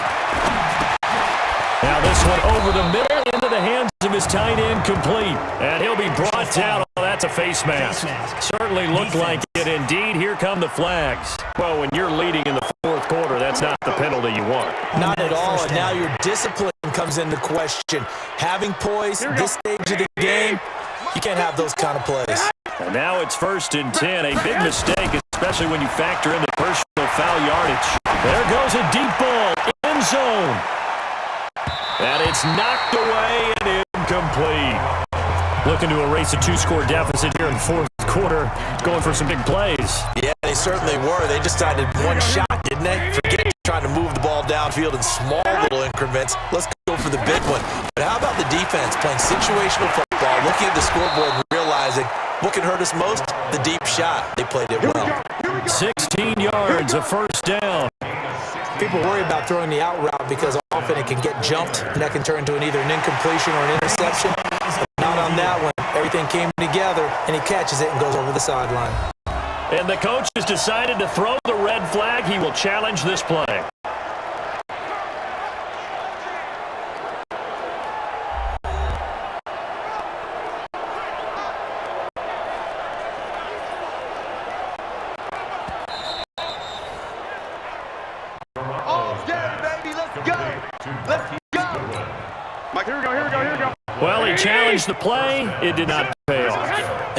Now this one over the middle into the hands of his tight end, complete. And he'll be brought down. Oh, that's a face mask. Certainly looked like it indeed. Here come the flags. Well, when you're leading in the 4th quarter, that's not the penalty you want. Not at all, and now your discipline comes into question. Having poise this stage of the game, you can't have those kind of plays. And now it's 1st and 10. A big mistake, especially when you factor in the personal foul yardage. There goes a deep ball, end zone. And it's knocked away and incomplete. Looking to erase a 2-score deficit here in the 4th quarter. Going for some big plays. Yeah, they certainly were. They just decided one shot, didn't they? Forget trying to move the ball downfield in small little increments. Let's go for the big one. But how about the defense playing situational football, looking at the scoreboard and realizing what can hurt us most? The deep shot. They played it well. 16 yards, a 1st down. People worry about throwing the out route because often it can get jumped, and that can turn into either an incompletion or an interception. But not on that one. Everything came together, and he catches it and goes over the sideline. And the coach has decided to throw the red flag. He will challenge this play. Well, he challenged the play. It did not pay off.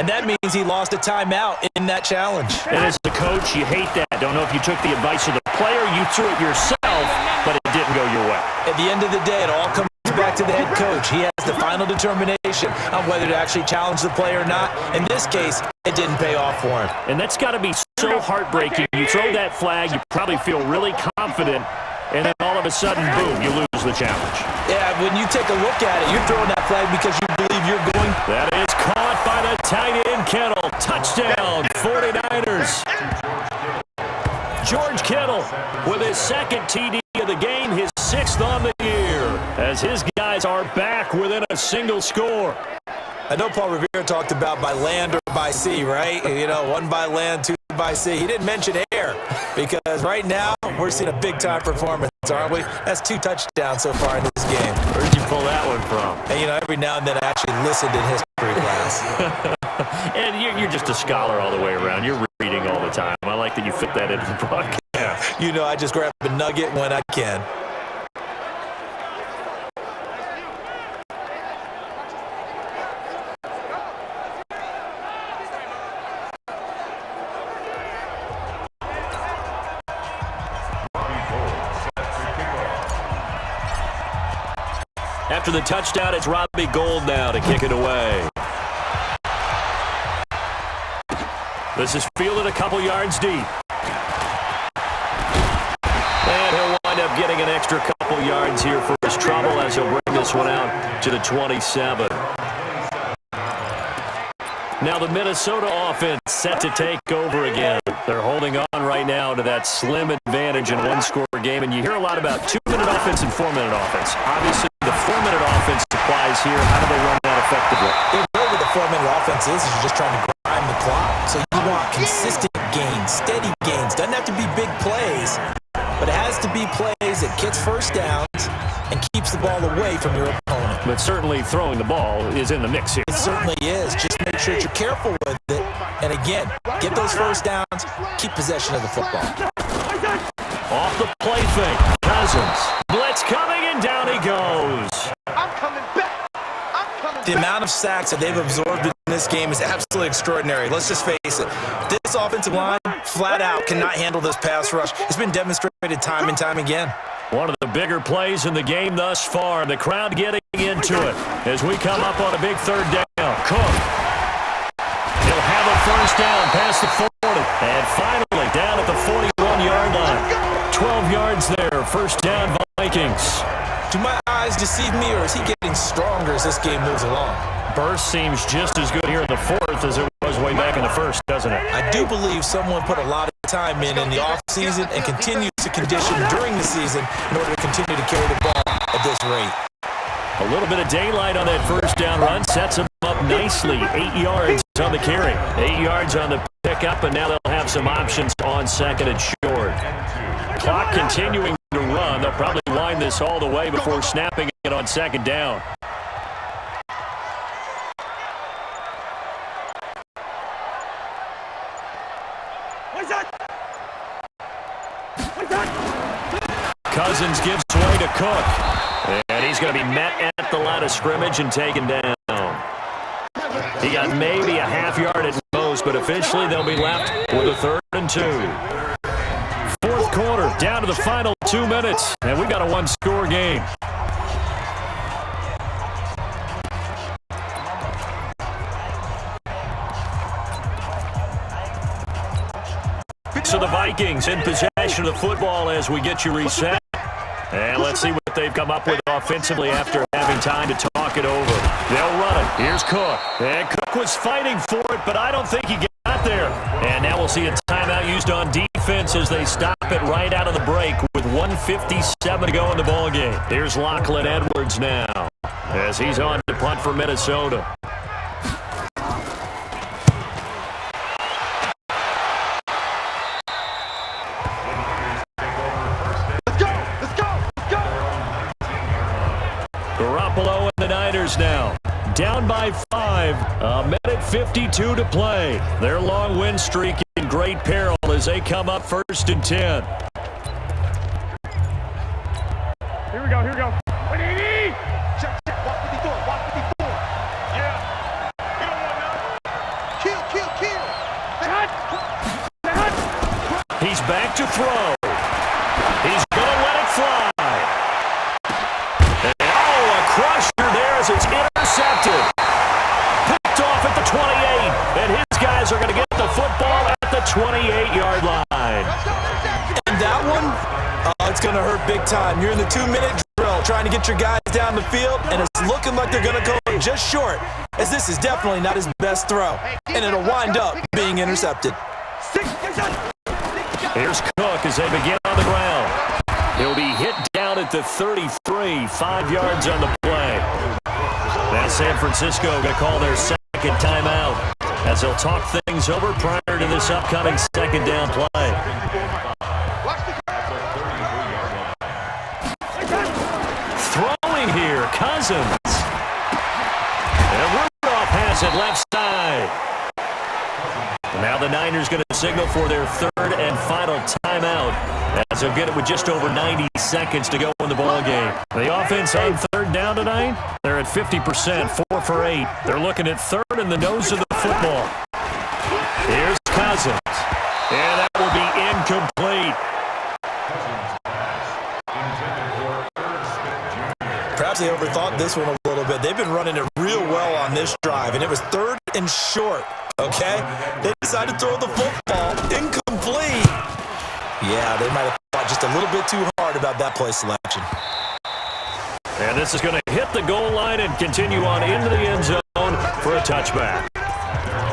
And that means he lost a timeout in that challenge. And as the coach, you hate that. Don't know if you took the advice of the player, you threw it yourself, but it didn't go your way. At the end of the day, it all comes back to the head coach. He has the final determination on whether to actually challenge the play or not. In this case, it didn't pay off for him. And that's got to be so heartbreaking. You throw that flag, you probably feel really confident, and then all of a sudden, boom, you lose the challenge. Yeah, when you take a look at it, you're throwing that flag because you believe you're going. That is caught by the tight end, Kittle. Touchdown, 49ers. George Kittle with his 2nd TD of the game, his 6th on the year, as his single score. I know Paul Revere talked about by land or by sea, right? You know, one by land, two by sea. He didn't mention air because right now we're seeing a big-time performance, aren't we? That's 2 touchdowns so far in this game. Where'd you pull that one from? And, you know, every now and then I actually listened in history class. And you're just a scholar all the way around. You're reading all the time. I like that you fit that into the broadcast. Yeah. You know, I just grab a nugget when I can. After the touchdown, it's Robbie Gould now to kick it away. This is fielded a couple yards deep. And he'll wind up getting an extra couple yards here for his trouble as he'll bring this one out to the 27. Now the Minnesota offense set to take over again. They're holding on right now to that slim advantage in a one-score game. And you hear a lot about 2-minute offense and 4-minute offense. Obviously, the 4-minute offense applies here. How do they run that effectively? Really, the 4-minute offense is you're just trying to grind the clock. So you want consistent gains, steady gains. Doesn't have to be big plays, but it has to be plays that gets first downs and keeps the ball away from your opponent. But certainly throwing the ball is in the mix here. It certainly is. Just make sure you're careful with it. And again, get those first downs, keep possession of the football. Off the play fake. Cousins. Blitz coming, and down he goes. I'm coming back. I'm coming The amount of sacks that they've absorbed in this game is absolutely extraordinary. Let's just face it. This offensive line, flat out, cannot handle this pass rush. It's been demonstrated time and time again. One of the bigger plays in the game thus far. The crowd getting into it as we come up on a big third down. Cook. He'll have a first down past the 40. And finally down at the 41-yard line. 12 yards there. First down, Vikings. Do my eyes deceive me, or is he getting stronger as this game moves along? Burst seems just as good here in the fourth as it was way back in the first, doesn't it? I do believe someone put a lot of time in the offseason and continues to condition during the season in order to continue to carry the ball at this rate. A little bit of daylight on that first down run sets him up nicely. 8 yards on the carry. 8 yards on the pickup, and now they'll have some options on second and short. Clock continuing to run. They'll probably wind this all the way before snapping it on second down. Cousins gives way to Cook. And he's going to be met at the line of scrimmage and taken down. He got maybe a half yard at most, but officially they'll be left with a 3rd and 2. Fourth quarter, down to the final 2 minutes, and we got a one-score game. So the Vikings in possession of the football as we get you reset. And let's see what they've come up with offensively after having time to talk it over. They'll run it. Here's Cook. And Cook was fighting for it, but I don't think he got there. And now we'll see a timeout used on defense as they stop it right out of the break with 1:57 to go in the ballgame. Here's Lachlan Edwards now as he's on to punt for Minnesota. Garoppolo and the Niners now. Down by 5. A minute 52 to play. Their long win streak in great peril as they come up 1st and 10. Here we go, here we go. 180! Check, check. Watch what he's doing. Watch what he's doing. Yeah. You don't want none. Kill, kill, kill. He's back to throw. He's going to let it fly. And oh, a crusher there as it's intercepted. Picked off at the 28. And his guys are going to get the football at the 28-yard line. And that one, it's going to hurt big time. You're in the 2-minute drill trying to get your guys down the field, and it's looking like they're going to go just short, as this is definitely not his best throw, and it'll wind up being intercepted. Here's Cook as they begin on the ground. He'll be hit down at the 33, 5 yards on the play. Now San Francisco going to call their second timeout as they'll talk things over prior to this upcoming second down play. Throwing here, Cousins. And Rudolph has it left side. Now the Niners going to signal for their third and final timeout as they'll get it with just over 90 seconds to go in the ballgame. The offense on third down tonight, they're at 50%, 4 for 8. They're looking at third in the nose of the football. Here's Cousins, and that will be incomplete. Perhaps they overthought this one a little bit. They've been running it real well on this drive, and it was third and short, okay? They decided to throw the football incomplete. Yeah, they might have thought just a little bit too hard about that play selection. And this is going to hit the goal line and continue on into the end zone for a touchback.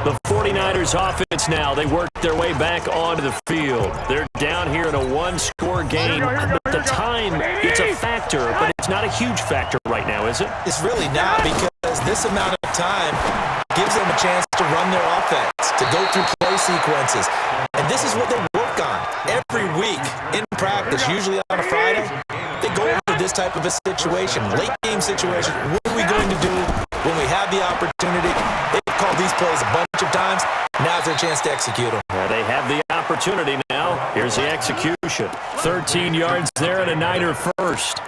The 49ers offense now, they work their way back onto the field. They're down here in a one-score game. But the time, it's a factor, but it's not a huge factor right now, is it? It's really not, because this amount of time gives them a chance to run their offense, to go through play sequences. And this is what they work on every week in practice, usually on a Friday. They go over this type of a situation, late game situation. What are we going to do when we have the opportunity? They've called these plays a bunch of times. Now's their chance to execute them. Well, they have the opportunity now. Here's the execution. 13 yards there and a Niner first.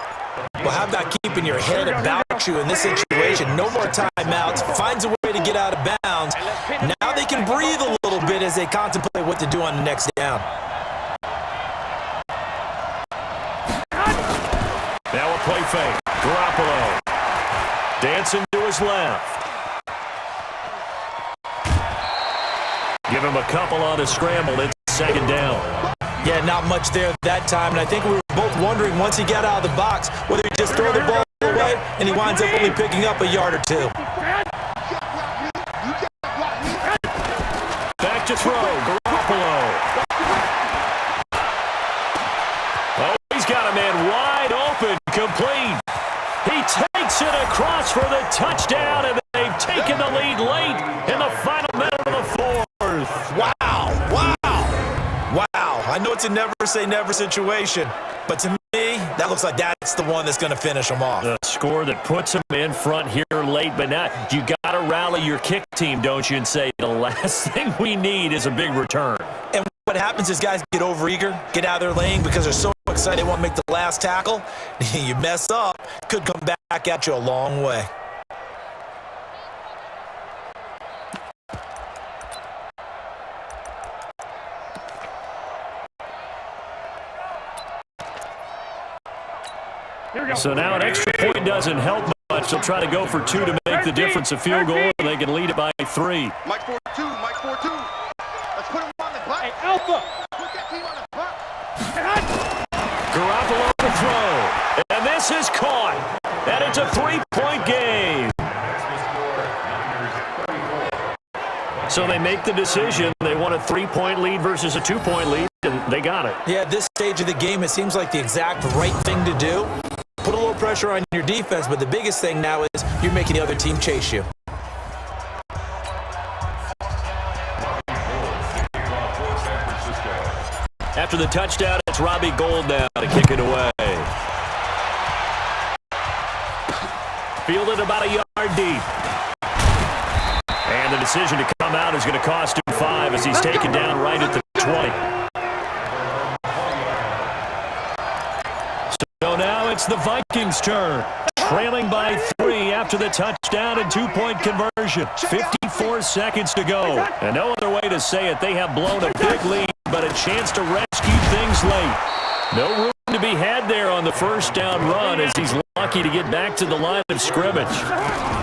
Well, how about keeping your head about you in this situation? No more timeouts. Finds a way to get out of bounds. Now they can breathe a little bit as they contemplate what to do on the next down. Now a play fake. Garoppolo dancing to his left. Give him a couple on the scramble. It's second down. Yeah, not much there that time, and I think we were both wondering once he got out of the box whether he just throw the ball away and he winds up only picking up a yard or two. Back to throw, Garoppolo. Oh, he's got a man wide open, complete. He takes it across for the touchdown, and they've taken the lead late in the final minute of the fourth. Wow. I know it's a never-say-never situation, but to me, that looks like that's the one that's going to finish them off. The score that puts them in front here late, but now you got to rally your kick team, don't you, and say the last thing we need is a big return. And what happens is guys get overeager, get out of their lane because they're so excited they want to make the last tackle. You mess up, could come back at you a long way. So now an extra point doesn't help much. They'll try to go for 2 to make the difference a field goal, and they can lead it by 3. Mike 4-2. Let's put him on the butt. Hey, Alpha. Put that team on the butt. Garoppolo to throw. And this is caught. And it's a 3-point game. So they make the decision. They want a 3-point lead versus a 2-point lead, and they got it. Yeah, at this stage of the game, it seems like the exact right thing to do. Put a little pressure on your defense, but the biggest thing now is you're making the other team chase you. After the touchdown, it's Robbie Gould now to kick it away. Fielded about a yard deep. And the decision to come out is going to cost him 5 as he's taken down right at the 20. So now it's the Vikings' turn. Trailing by 3 after the touchdown and 2-point conversion. 54 seconds to go. And no other way to say it, they have blown a big lead, but a chance to rescue things late. No room to be had there on the first down run as he's lucky to get back to the line of scrimmage.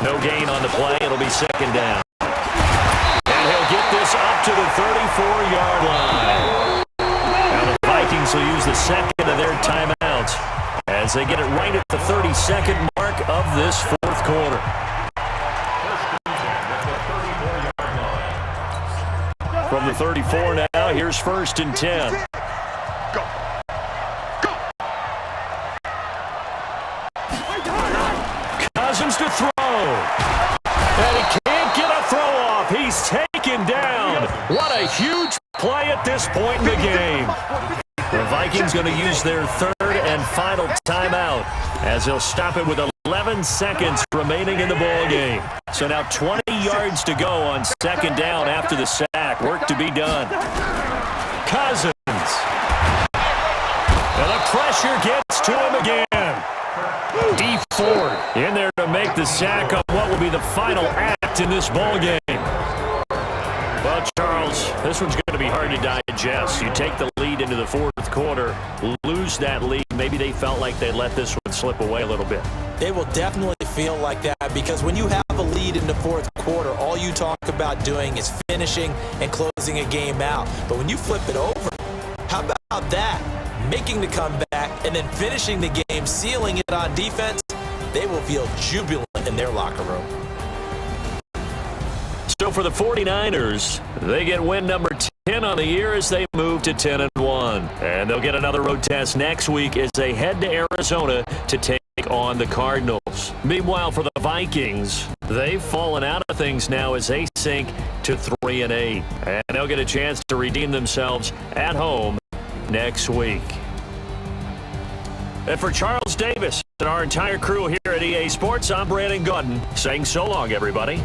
No gain on the play. It'll be second down. And he'll get this up to the 34-yard line. Now the Vikings will use the second of their timeouts as they get it right at the 32nd mark of this fourth quarter. From the 34 now, here's 1st and 10. Cousins to throw. is taken down. What a huge play at this point in the game. The Vikings going to use their third and final timeout as they'll stop it with 11 seconds remaining in the ball game. So now 20 yards to go on second down after the sack. Work to be done. Cousins. And the pressure gets to him again. D Ford in there to make the sack on what will be the final act in this ball game. Well, Charles, this one's going to be hard to digest. You take the lead into the fourth quarter, lose that lead. Maybe they felt like they let this one slip away a little bit. They will definitely feel like that because when you have a lead in the fourth quarter, all you talk about doing is finishing and closing a game out. But when you flip it over, how about that? Making the comeback and then finishing the game, sealing it on defense, they will feel jubilant in their locker room. So for the 49ers, they get win number 10 on the year as they move to 10-1. And they'll get another road test next week as they head to Arizona to take on the Cardinals. Meanwhile, for the Vikings, they've fallen out of things now as they sink to 3-8. And they'll get a chance to redeem themselves at home next week. And for Charles Davis and our entire crew here at EA Sports, I'm Brandon Gutton saying so long, everybody.